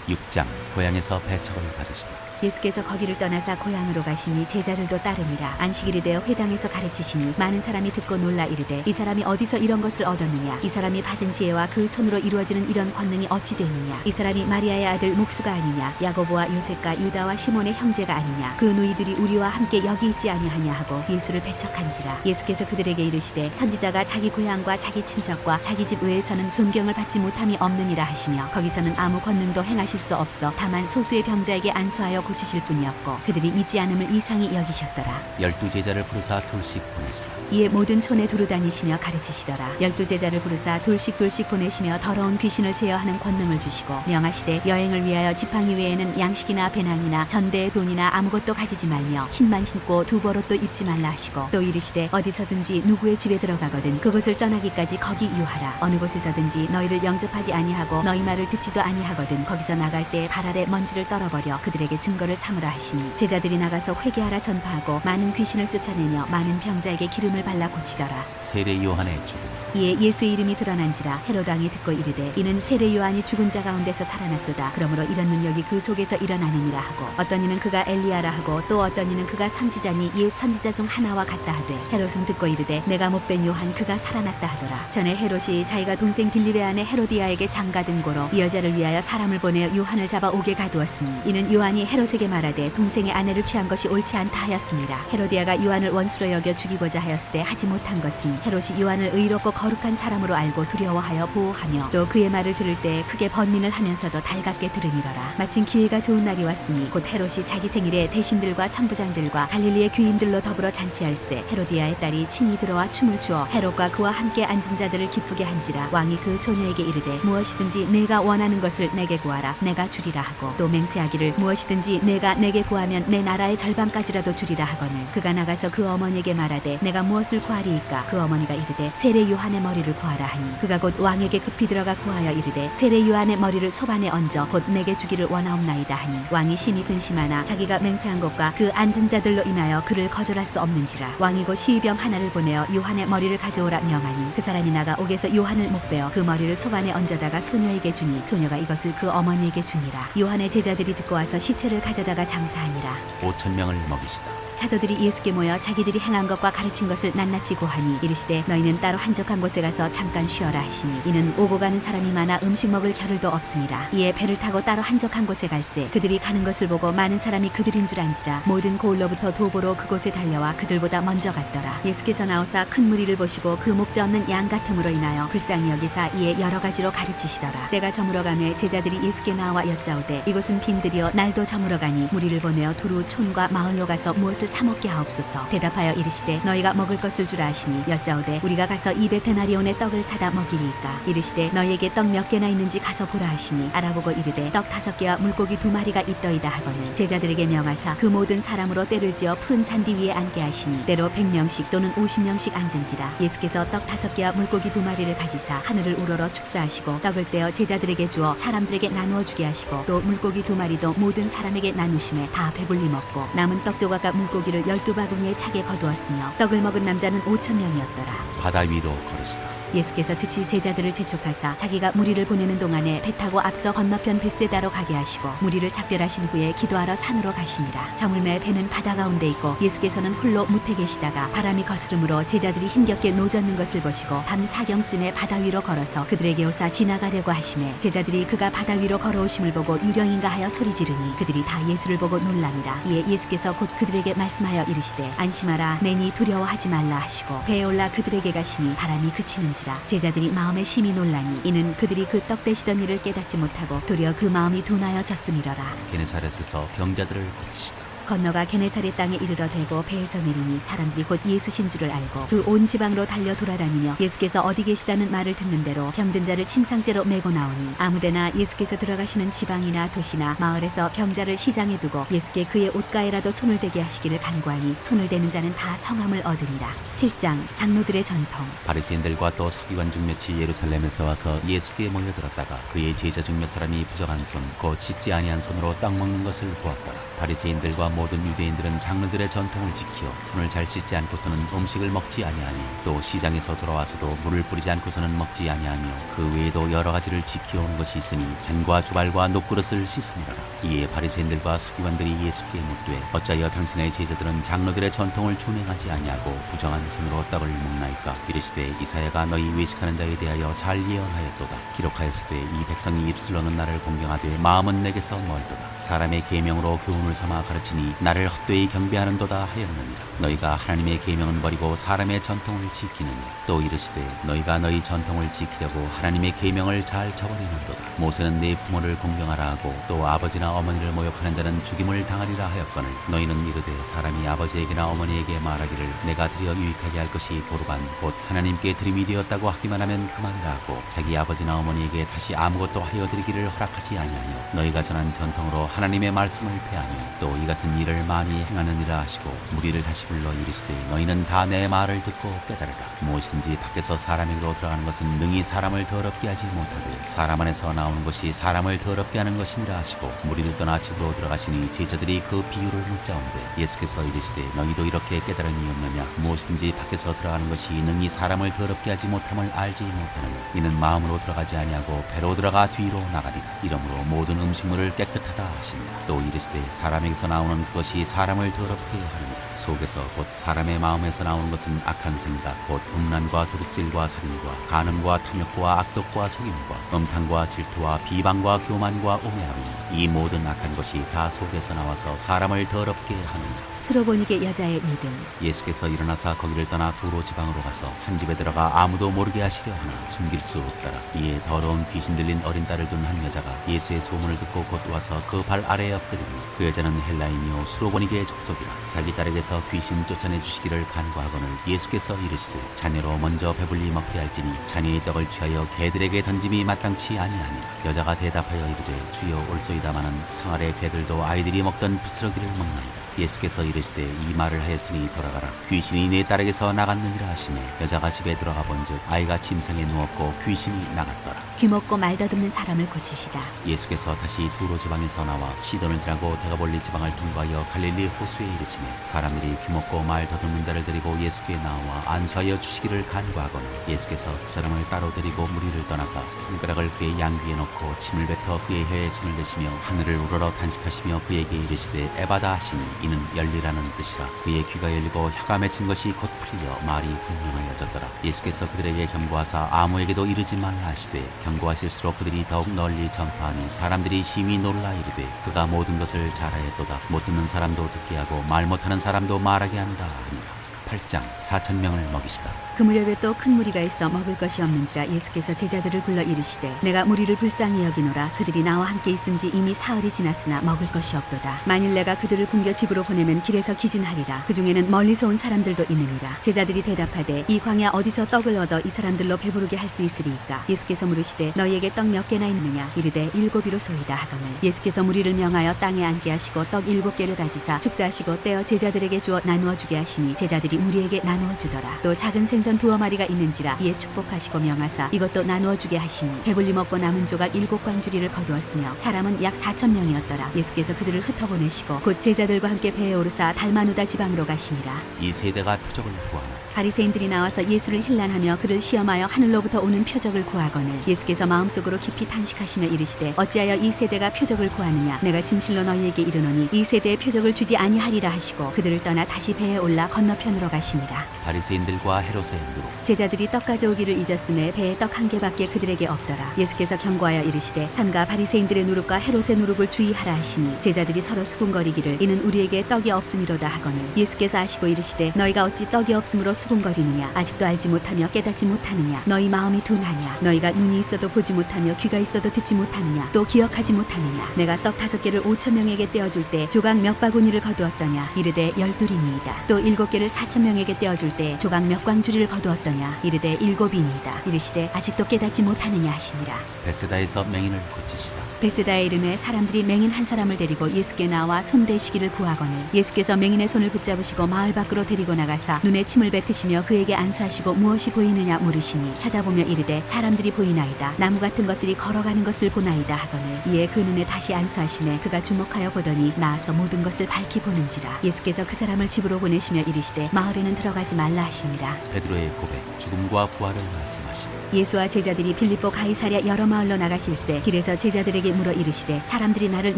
6장 고향에서 배척을 받으시다. 예수께서 거기를 떠나사 고향으로 가시니 제자들도 따르니라. 안식일이 되어 회당에서 가르치시니 많은 사람이 듣고 놀라 이르되 이 사람이 어디서 이런 것을 얻었느냐. 이 사람이 받은 지혜와 그 손으로 이루어지는 이런 권능이 어찌 되느냐. 이 사람이 마리아의 아들 목수가 아니냐. 야고보와 요셉과 유다와 시몬의 형제가 아니냐. 그 누이들이 우리와 함께 여기 있지 아니하냐 하고 예수를 배척한지라. 예수께서 그들에게 이르시되 선지자가 자기 고향과 자기 친척과 자기 집 외에서는 존경을 받지 못함이 없느니라 하시며 거기서는 아무 권능도 행하실 수 없어 다만 소수의 병자에게 안수하여 고치실 뿐이었고 그들이 믿지 않음을 이상히 여기셨더라. 12제자를 부르사 둘씩 보내시다. 이에 모든 촌에 두루 다니시며 가르치시더라. 12제자를 부르사 둘씩 보내시며 더러운 귀신을 제어하는 권능을 주시고 명하시되 여행을 위하여 지팡이 외에는 양식이나 배낭이나 전대의 돈이나 아무것도 가지지 말며 신만 신고 두벌옷도 입지 말라 하시고 또 이르시되 어디서든지 누구의 집에 들어가거든 그곳을 떠나기까지 거기 유하라. 어느 곳에서든지 너희를 영접하지 아니하고 너희 말을 듣지도 아니하거든 거기서 나갈 때 발 아래 먼지를 떨어버려 그들에게 증거를 삼으라 하시니 제자들이 나가서 회개하라 전파하고 많은 귀신을 쫓아내며 많은 병자에게 기름을 발라 고치더라. 세례 요한의 죽음. 이에 예수의 이름이 드러난지라 헤롯 왕이 듣고 이르되 이는 세례 요한이 죽은 자 가운데서 살아났도다. 그러므로 이런 능력이 그 속에서 일어나느니라 하고 어떤 이는 그가 엘리야라 하고 또 어떤 이는 그가 선지자니 옛 선지자 중 하나와 같다 하되 헤롯은 듣고 이르되 내가 못뵌 요한 그가 살아났다 하더라. 전에 헤롯이 자기가 동생 빌립의 아내 헤로디아에게 장가든 고로 이 여자를 위하여 사람을 보내어 요한을 잡아 옥에 가두었으니 이는 요한이 헤롯에게 말하되 동생의 아내를 취한 것이 옳지 않다 하였습니다. 헤로디아가 요한을 원수로 여겨 죽이고자 하였으되 하지 못한 것은 헤롯이 요한을 의롭고 거룩한 사람으로 알고 두려워하여 보호하며 또 그의 말을 들을 때 크게 번민을 하면서도 달갑게 들으니더라. 마침 기회가 좋은 날이 왔으니 곧 헤롯이 자기 생일에 대신들과 천부장들과 갈릴리의 귀인들로 더불어 잔치할세 헤로디아의 딸이 친히 들어와 춤을 추어 헤롯과 그와 함께 앉은 자들을 기쁘게 한지라. 왕이 그 소녀에게 이르되 무엇이든지 내가 원하는 것을 내게 구하라 내가 주리라 하고 또 맹세하기를 무엇이든지 내가 내게 구하면 내 나라의 절반까지라도 주리라 하거늘 그가 나가서 그 어머니에게 말하되 내가 무엇을 구하리이까. 그 어머니가 이르되 세례 요한의 머리를 구하라 하니 그가 곧 왕에게 급히 들어가 구하여 이르되 세례 요한의 머리를 소반에 얹어 곧 내게 주기를 원하옵나이다 하니 왕이 심히 근심하나 자기가 맹세한 것과 그 앉은 자들로 인하여 그를 거절할 수 없는지라. 왕이 곧 시위병 하나를 보내어 요한의 머리를 가져오라 명하니 그 사람이 나가 옥에서 요한을 목베어 그 머리를 소반에 얹어다가 소녀에게 주니 소녀가 이것을 그 어머니에게 주니라. 요한의 제자들이 듣고 와서 시체를 가져다가 장사하니라. 5,000명을 먹이시다. 사도들이 예수께 모여 자기들이 행한 것과 가르친 것을 낱낱이 고하니 이르시되 너희는 따로 한적한 곳에 가서 잠깐 쉬어라 하시니 이는 오고 가는 사람이 많아 음식 먹을 겨를도 없습니다. 이에 배를 타고 따로 한적한 곳에 갈새 그들이 가는 것을 보고 많은 사람이 그들인 줄 안지라 모든 고을로부터 도보로 그곳에 달려와 그들보다 먼저 갔더라. 예수께서 나오사 큰 무리를 보시고 그 목자 없는 양 같음으로 인하여 불쌍히 여기사 이에 여러 가지로 가르치시더라. 때가 저물어가매 제자들이 예수께 나와 여짜오되 이곳은 빈들이여 날도 저물어가니 무리를 보내어 두루 촌과 마을로 가서 무엇을 사 먹게 하옵소서. 대답하여 이르시되 너희가 먹을 것을 주라 하시니 여짜오되 우리가 가서 200데나리온의 떡을 사다 먹이리이까. 이르시되 너희에게 떡 몇 개나 있는지 가서 보라 하시니 알아보고 이르되 떡 5개와 물고기 2마리가 있더이다 하거늘 제자들에게 명하사 그 모든 사람으로 때를 지어 푸른 잔디 위에 앉게 하시니 때로 100명씩 또는 50명씩 앉은지라. 예수께서 떡 5개와 물고기 2마리를 가지사 하늘을 우러러 축사하시고 떡을 떼어 제자들에게 주어 사람들에게 나누어 주게 하시고 또 물고기 2마리도 모든 사람에게 나누심에 다 배불리 먹고 남은 떡 조각과 물고기를 12바구니에 차게 거두었으며 떡을 먹은 남자는 5,000명이었더라. 바다 위로 걸으시다. 예수께서 즉시 제자들을 재촉하사 자기가 무리를 보내는 동안에 배 타고 앞서 건너편 벳세다로 가게 하시고 무리를 작별하신 후에 기도하러 산으로 가시니라. 저물매 배는 바다 가운데 있고 예수께서는 홀로 무태 계시다가 바람이 거스름으로 제자들이 힘겹게 노젓는 것을 보시고 밤 4경쯤에 바다 위로 걸어서 그들에게 오사 지나가려고 하시매 제자들이 그가 바다 위로 걸어오심을 보고 유령인가 하여 소리 지르니 그들이 다 예수를 보고 놀라니라. 이에 예수께서 곧 그들에게 말씀하여 이르시되 안심하라 내니 두려워하지 말라 하시고 배에 올라 그들에게 가시니 바람이 그치는지라. 제자들이 마음에 심히 놀라니 이는 그들이 그 떡 되시던 일을 깨닫지 못하고 도리어 그 마음이 둔하여 졌음이러라. 게네사렛에서 병자들을 고치시다. 건너가 게네사렛 땅에 이르러 대고 배에서 내리니 사람들이 곧 예수신 줄을 알고 그 온 지방으로 달려 돌아다니며 예수께서 어디 계시다는 말을 듣는 대로 병든 자를 침상째로 메고 나오니 아무데나 예수께서 들어가시는 지방이나 도시나 마을에서 병자를 시장에 두고 예수께 그의 옷가에라도 손을 대게 하시기를 간구하니 손을 대는 자는 다 성함을 얻으니라. 7장 장로들의 전통. 바리새인들과 또 서기관 중 몇이 예루살렘에서 와서 예수께 모여들었다가 그의 제자 중 몇 사람이 부정한 손 곧 씻지 아니한 손으로 떡 먹는 것을 보았더라. 바리새인들과 모든 유대인들은 장로들의 전통을 지켜 손을 잘 씻지 않고서는 음식을 먹지 아니하니 또 시장에서 돌아와서도 물을 뿌리지 않고서는 먹지 아니하며 그 외에도 여러 가지를 지켜오는 것이 있으니 잔과 주발과 녹그릇을 씻으니라. 이에 바리새인들과 서기관들이 예수께 묻되 어찌하여 당신의 제자들은 장로들의 전통을 준행하지 아니하고 부정한 손으로 떡을 먹나이까. 이르시되 이사야가 너희 외식하는 자에 대하여 잘 예언하였도다. 기록하였으되 이 백성이 입술로는 나를 공경하되 마음은 내게서 멀도다. 사람의 계명으로 교훈을 삼아 가르치니 나를 헛되이 경배하는도다 하였느니라. 너희가 하나님의 계명은 버리고 사람의 전통을 지키느니라. 또 이르시되 너희가 너희 전통을 지키려고 하나님의 계명을 잘 저버리는도다. 모세는 내 부모를 공경하라 하고 또 아버지나 어머니를 모욕하는 자는 죽임을 당하리라 하였거늘 너희는 이르되 사람이 아버지에게나 어머니에게 말하기를 내가 드려 유익하게 할 것이 고르반 곧 하나님께 드림이 되었다고 하기만 하면 그만이라 하고 자기 아버지나 어머니에게 다시 아무것도 하여 드리기를 허락하지 아니하며 너희가 전한 전통으로 하나님의 말씀을 폐하며 또 이 같은 일을 많이 행하느니라 하시고 무리를 다시 불러 이르시되 너희는 다 내 말을 듣고 깨달으라. 무엇이든지 밖에서 사람에게로 들어가는 것은 능히 사람을 더럽게 하지 못하되 사람 안에서 나오는 것이 사람을 더럽게 하는 것이니라 하시고 무리를 떠나 집으로 들어가시니 제자들이 그 비유를 묻자온데 예수께서 이르시되 너희도 이렇게 깨달음이 없느냐. 무엇이든지 밖에서 들어가는 것이 능히 사람을 더럽게 하지 못함을 알지 못하느냐. 이는 마음으로 들어가지 아니하고 배로 들어가 뒤로 나가리라. 이러므로 모든 음식물을 깨끗하다 하시니라. 또 이르시되 사람에게서 나오는 그것이 사람을 더럽게 하느니라. 속에서 곧 사람의 마음에서 나오는 것은 악한 생각 곧 음란과 도둑질과 살인과 간음과 탐욕과 악독과 속임과 음탕과 질투와 비방과 교만과 오매함이니 이 모든 악한 것이 다 속에서 나와서 사람을 더럽게 하느니라. 수로보니게 여자의 믿음. 예수께서 일어나사 거기를 떠나 두로 지방으로 가서 한 집에 들어가 아무도 모르게 하시려 하나 숨길 수 없더라. 이에 더러운 귀신 들린 어린 딸을 둔 한 여자가 예수의 소문을 듣고 곧 와서 그 발 아래에 엎드리니 그 여자는 헬라인이요 수로보니게의 족속이라. 자기 딸에게서 귀신 쫓아내 주시기를 간구하거늘 예수께서 이르시되 자녀로 먼저 배불리 먹게 할지니 자녀의 떡을 취하여 개들에게 던짐이 마땅치 아니하니라. 여자가 대답하여 이르되 주여 올소이다마는 상아래 개들도 아이들이 먹던 부스러기를 먹나이다. 예수께서 이르시되 이 말을 하였으니 돌아가라. 귀신이 내 딸에게서 나갔느니라 하시매 여자가 집에 들어가 본즉 아이가 침상에 누웠고 귀신이 나갔더라. 귀먹고 말 더듬는 사람을 고치시다. 예수께서 다시 두로 지방에서 나와 시돈을 지나고 데가볼리 지방을 통과하여 갈릴리 호수에 이르시매 사람들이 귀먹고 말 더듬는 자를 데리고 예수께 나와 안수하여 주시기를 간구하거늘 예수께서 그 사람을 따로 데리고 무리를 떠나사 손가락을 그의 양귀에 넣고 침을 뱉어 그의 혀에 손을 대시며 하늘을 우러러 단식하시며 그에게 이르시되 에바다 하시니 이는 열리라는 뜻이라. 그의 귀가 열리고 혀가 맺힌 것이 곧 풀려 말이 분명하여졌더라. 예수께서 그들에게 경고하사 아무에게도 이르지 말라 하시되 경고하실수록 그들이 더욱 널리 전파하니 사람들이 심히 놀라 이르되 그가 모든 것을 잘하였도다. 못 듣는 사람도 듣게 하고 말 못하는 사람도 말하게 한다 하니라. 8장 4천 명을 먹이시다. 그 무렵에 또 큰 무리가 있어 먹을 것이 없는지라 예수께서 제자들을 불러 이르시되 내가 무리를 불쌍히 여기노라. 그들이 나와 함께 있은지 이미 사흘이 지났으나 먹을 것이 없도다. 만일 내가 그들을 굶겨 집으로 보내면 길에서 기진하리라. 그 중에는 멀리서 온 사람들도 있느니라. 제자들이 대답하되 이 광야 어디서 떡을 얻어 이 사람들로 배부르게 할 수 있으리이까. 예수께서 물으시되 너희에게 떡 몇 개나 있느냐. 이르되 7이로소이다 하거늘 예수께서 무리를 명하여 땅에 앉게 하시고 떡 7개를 가지사 축사하시고 떼어 제자들에게 주어 나누어 주게 하시니 제자들이 무리에게 나누어 주더라. 또 작은 생선 2마리가 있는지라 이에 축복하시고 명하사 이것도 나누어 주게 하시니 배불리 먹고 남은 조각 7광주리를 거두었으며 사람은 약 4천 명이었더라. 예수께서 그들을 흩어보내시고 곧 제자들과 함께 배에 오르사 달마누다 지방으로 가시니라. 이 세대가 표적을 구하나 바리새인들이 나와서 예수를 힐난하며 그를 시험하여 하늘로부터 오는 표적을 구하거늘 예수께서 마음속으로 깊이 탄식하시며 이르시되 어찌하여 이 세대가 표적을 구하느냐. 내가 진실로 너희에게 이르노니 이 세대에 표적을 주지 아니하리라 하시고 그들을 떠나 다시 배에 올라 건너편으로 가시니라. 바리새인들과 헤롯의 누룩. 제자들이 떡 가져오기를 잊었음에 배에 떡 1개밖에 그들에게 없더라. 예수께서 경고하여 이르시되 삼가 바리새인들의 누룩과 헤롯의 누룩을 주의하라 하시니 제자들이 서로 수군거리기를 이는 우리에게 떡이 없음이로다 하거늘 예수께서 아시고 이르시되 너희가 어찌 떡이 없음으로 수군거리느냐. 아직도 알지 못하며 깨닫지 못하느냐. 너희 마음이 둔하냐. 너희가 눈이 있어도 보지 못하며 귀가 있어도 듣지 못하느냐. 또 기억하지 못하느냐. 내가 떡 5개를 5천 명에게 떼어줄 때 조각 몇 바구니를 거두었더냐. 이르되 12이니이다. 또 7개를 4천 명에게 떼어줄 때 조각 몇 광주리를 거두었더냐. 이르되 7이니이다. 이르시되 아직도 깨닫지 못하느냐 하시니라. 베세다에서 맹인을 고치시다. 베세다의 이름에 사람들이 맹인 한 사람을 데리고 예수께 나와 손대시기를 구하거늘 예수께서 맹인의 손을 붙잡으시고 마을 밖으로 데리고 나가사 눈에 침을 뱉으시며 그에게 안수하시고 무엇이 보이느냐 물으시니 쳐다보며 이르되 사람들이 보이나이다. 나무 같은 것들이 걸어가는 것을 보나이다 하거늘 이에 그 눈에 다시 안수하시매 그가 주목하여 보더니 나아서 모든 것을 밝히 보는지라. 예수께서 그 사람을 집으로 보내시며 이르시되 마을에는 들어가지 말라 하시니라. 베드로의 고백, 죽음과 부활을 말씀하시니 예수와 제자들이 빌립보 가이사랴 여러 마을로 나가실새 길에서 제자들에게 물어 이르시되 사람들이 나를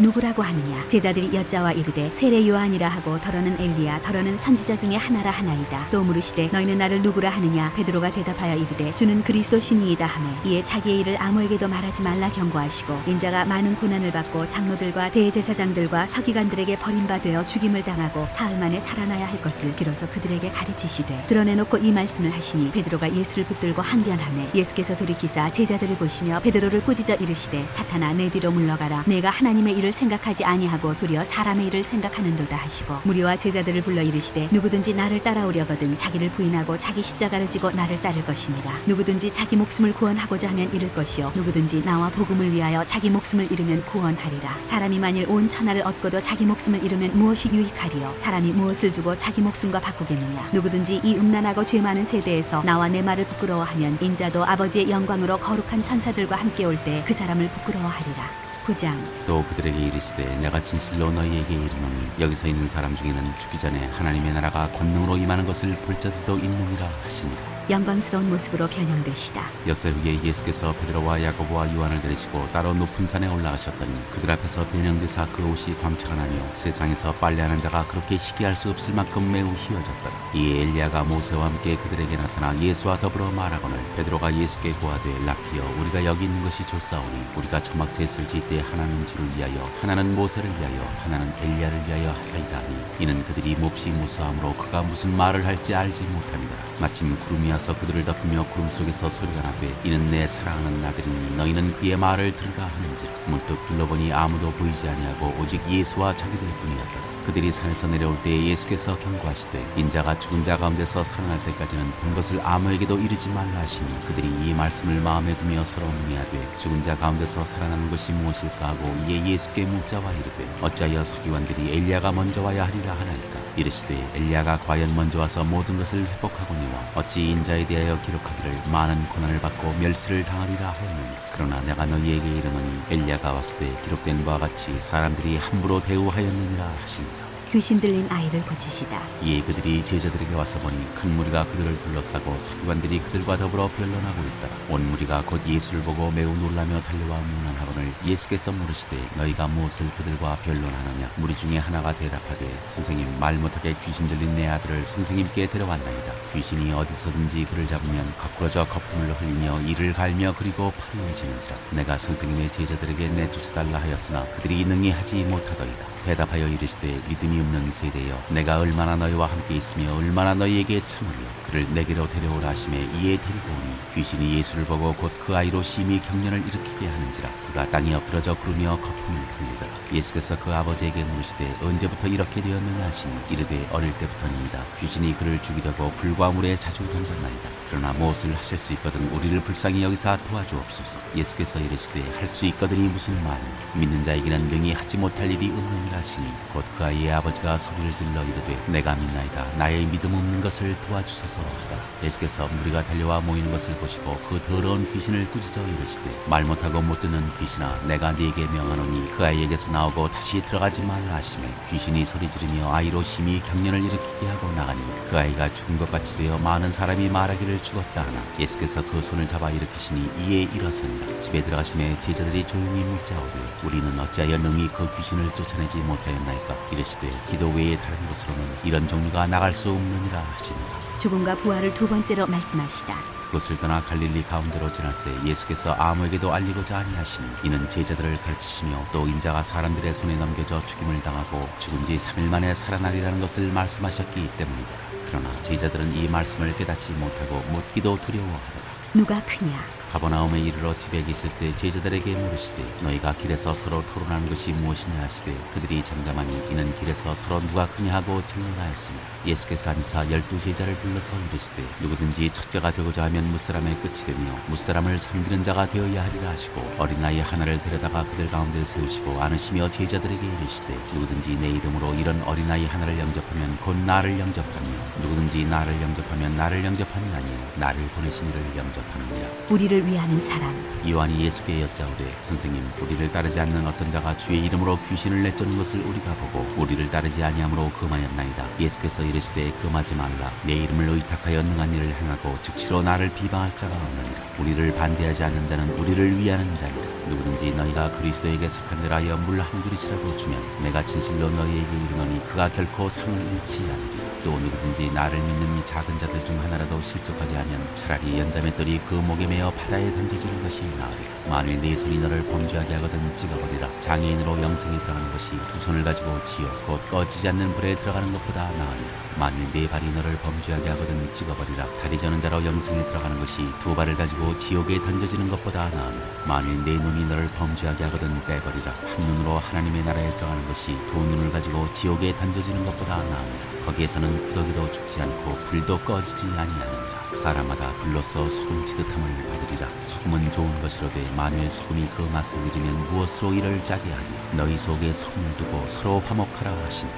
누구라고 하느냐. 제자들이 여짜와 이르되 세례 요한이라 하고 더러는 엘리야 더러는 선지자 중에 하나라 하나이다. 또 물으시되 너희는 나를 누구라 하느냐. 베드로가 대답하여 이르되 주는 그리스도시니이다 하매 이에 자기의 일을 아무에게도 말하지 말라 경고하시고 인자가 많은 고난을 받고 장로들과 대제사장들과 서기관들에게 버림받아 죽임을 당하고 사흘 만에 살아나야 할 것을 비로소 그들에게 가르치시되 드러내놓고 이 말씀을 하시니 베드로가 예수를 붙들고 항변하매 예수께서 돌이키사 제자들을 보시며 베드로를 꾸짖어 이르시되 사탄아 내 뒤로 물러가라. 내가 하나님의 일을 생각하지 아니하고 도리어 사람의 일을 생각하는도다 하시고 무리와 제자들을 불러 이르시되 누구든지 나를 따라오려거든 자기를 부인하고 자기 십자가를 지고 나를 따를 것이니라. 누구든지 자기 목숨을 구원하고자 하면 잃을 것이요 누구든지 나와 복음을 위하여 자기 목숨을 잃으면 구원하리라. 사람이 만일 온 천하를 얻고도 자기 목숨을 잃으면 무엇이 유익하리요. 사람이 무엇을 주고 자기 목숨과 바꾸겠느냐. 누구든지 이 음란하고 죄 많은 세대에서 나와 내 말을 부끄러워하면 인자도 아버지의 영광으로 거룩한 천사들과 함께 올 때 그 사람을 부끄러워하리라. 9장. 또 그들에게 이르시되 내가 진실로 너희에게 이르노니 여기서 있는 사람 중에는 죽기 전에 하나님의 나라가 권능으로 임하는 것을 볼 자들도 있느니라 하시니라. 영광스러운 모습으로 변형되시다. 엿새 후에 예수께서 베드로와 야고보와 요한을 데리시고 따로 높은 산에 올라가셨더니 그들 앞에서 변형되사 그 옷이 광채가 나며 세상에서 빨래하는 자가 그렇게 희귀할 수 없을 만큼 매우 희어졌더라. 이에 엘리야가 모세와 함께 그들에게 나타나 예수와 더불어 말하거늘 베드로가 예수께 고하되 라피여 우리가 여기 있는 것이 좋사오니 우리가 초막 셋을 지을 때 하나는 주를 위하여 하나는 모세를 위하여 하나는 엘리야를 위하여 하사이다 하니 이는 그들이 몹시 무수함으로 그가 무슨 말을 할지 알지 못함이더라. 마침 구름이 와서 그들을 덮으며 구름 속에서 소리가 나되 이는 내 사랑하는 아들이니 너희는 그의 말을 들으라 하는지라. 문득 둘러보니 아무도 보이지 아니하고 오직 예수와 자기들 뿐이었더라. 그들이 산에서 내려올 때에 예수께서 경고하시되 인자가 죽은 자 가운데서 살아날 때까지는 본 것을 아무에게도 이르지 말라 하시니 그들이 이 말씀을 마음에 두며 서로 문의하되 죽은 자 가운데서 살아나는 것이 무엇일까 하고 이에 예수께 묻자와 이르되 어찌하여 서기관들이 엘리야가 먼저 와야 하리라 하나이까. 이르시되 엘리야가 과연 먼저 와서 모든 것을 회복하거니와 어찌 인자에 대하여 기록하기를 많은 고난을 받고 멸시를 당하리라 하였느니. 그러나 내가 너희에게 이르노니 엘리야가 왔을 때 기록된 바와 같이 사람들이 함부로 대우하였느니라 하시니라. 귀신 들린 아이를 고치시다. 이에 그들이 제자들에게 와서 보니 큰 무리가 그들을 둘러싸고 서기관들이 그들과 더불어 변론하고 있더라. 온 무리가 곧 예수를 보고 매우 놀라며 달려와 문안하거늘 예수께서 물으시되 너희가 무엇을 그들과 변론하느냐. 무리 중에 하나가 대답하되 선생님 말 못하게 귀신 들린 내 아들을 선생님께 데려왔나이다. 귀신이 어디서든지 그를 잡으면 거꾸러져 거품을 흘리며 이를 갈며 그리고 파리해지는지라. 내가 선생님의 제자들에게 내쫓아달라 하였으나 그들이 능히 하지 못하더이다. 대답하여 이르시되 믿음이 없는 세대여 내가 얼마나 너희와 함께 있으며 얼마나 너희에게 참으려 그를 내게로 데려오라 하심에 이에 데리고 오니 귀신이 예수를 보고 곧 그 아이로 심히 경련을 일으키게 하는지라 그가 땅에 엎드러져 구르며 거품을 흘리더라. 예수께서 그 아버지에게 물으시되 언제부터 이렇게 되었느냐 하시니 이르되 어릴 때부터니이다. 귀신이 그를 죽이려고 불과 물에 자주 던졌나이다. 그러나 무엇을 하실 수 있거든 우리를 불쌍히 여기사 도와주옵소서. 예수께서 이르시되 할 수 있거든이 무슨 말이냐 믿는 자에게는 능히 하지 못할 일이 없느니라 하시니 곧 그 아이의 아버지가 소리를 질러 이르되 내가 믿나이다 나의 믿음 없는 것을 도와주소서 하더라. 예수께서 무리가 달려와 모이는 것을 보시고 그 더러운 귀신을 꾸짖어 이르시되 말 못하고 못 듣는 귀신아 내가 네게 명하노니 그 아이에게서 나오고 다시 들어가지 말라 하시매 귀신이 소리 지르며 아이로 심히 경련을 일으키게 하고 나가니 그 아이가 죽은 것 같이 되어 많은 사람이 말하기를 죽었다 하나 예수께서 그 손을 잡아 일으키시니 이에 일어서니라. 집에 들어가심에 제자들이 조용히 묻자오되 우리는 어찌하여 능히 그 귀신을 쫓아내지 못하였나이까. 이르시되 기도 외에 다른 곳으로는 이런 종류가 나갈 수 없느니라 하시니라. 죽음과 부활을 두 번째로 말씀하시다. 그것을 떠나 갈릴리 가운데로 지나세 예수께서 아무에게도 알리고자 아니하시니 이는 제자들을 가르치시며 또 인자가 사람들의 손에 넘겨져 죽임을 당하고 죽은 지 3일 만에 살아나리라는 것을 말씀하셨기 때문이다. 그러나 제자들은 이 말씀을 깨닫지 못하고 묻기도 두려워하더라. 누가 크냐? 가버나움에 이르러 집에 계실새 제자들에게 물으시되 너희가 길에서 서로 토론하는 것이 무엇이냐 하시되 그들이 잠잠하니 이는 길에서 서로 누가 크냐 하고争論하였습니다. 예수께서 앉으사 12제자를 불러서 이르시되 누구든지 첫째가 되고자 하면 무사람의 끝이 되며 무사람을 섬기는 자가 되어야 하리라 하시고 어린아이 하나를 데려다가 그들 가운데 세우시고 안으시며 제자들에게 이르시되 누구든지 내 이름으로 이런 어린아이 하나를 영접하면 곧 나를 영접하며 누구든지 나를 영접하면 나를 영접함이 아니요 나를 보내신 이를 영접하느니라. 우리를 위하는 사람. 요한이 예수께 여짜오되 선생님 우리를 따르지 않는 어떤 자가 주의 이름으로 귀신을 내쫓는 것을 우리가 보고 우리를 따르지 아니함으로 금하였나이다. 예수께서 이르시되 금하지 말라. 내 이름을 의탁하여 능한 일을 행하고 즉시로 나를 비방할 자가 없느니라. 우리를 반대하지 않는 자는 우리를 위하는 자니라. 누구든지 너희가 그리스도에게 속한 들 하여 물 한 그릇이라도 주면 내가 진실로 너희에게 이르노니 그가 결코 상을 잃지 않으리라. 또 누구든지 나를 믿는 이 작은 자들 중 하나라도 실족하게 하면 차라리 연자맷돌이 그 목에 매어 바다에 던져지는 것이 나으리라. 만일 네 손이 너를 범죄하게 하거든 찢어버리라. 장애인으로 영생에 들어가는 것이 두 손을 가지고 지어 곧 꺼지지 않는 불에 들어가는 것보다 나으리라. 만일 네 발이 너를 범죄하게 하거든 찢어버리라. 다리 저는 자로 영생에 들어가는 것이 두 발을 가지고 지옥에 던져지는 것보다 나으리라. 만일 네 눈이 너를 범죄하게 하거든 빼버리라. 한 눈으로 하나님의 나라에 들어가는 것이 두 눈을 가지고 지옥에 던져지는 것보다 나으리라. 거기에서는 구더기도 죽지 않고 불도 꺼지지 아니하느니라. 사람마다 불로써 소금 치듯함을 받으리라. 소금은 좋은 것이로되 만일 소금이 그 맛을 잃으면 무엇으로 이를 짜게 하니 너희 속에 소금을 두고 서로 화목하라 하시니.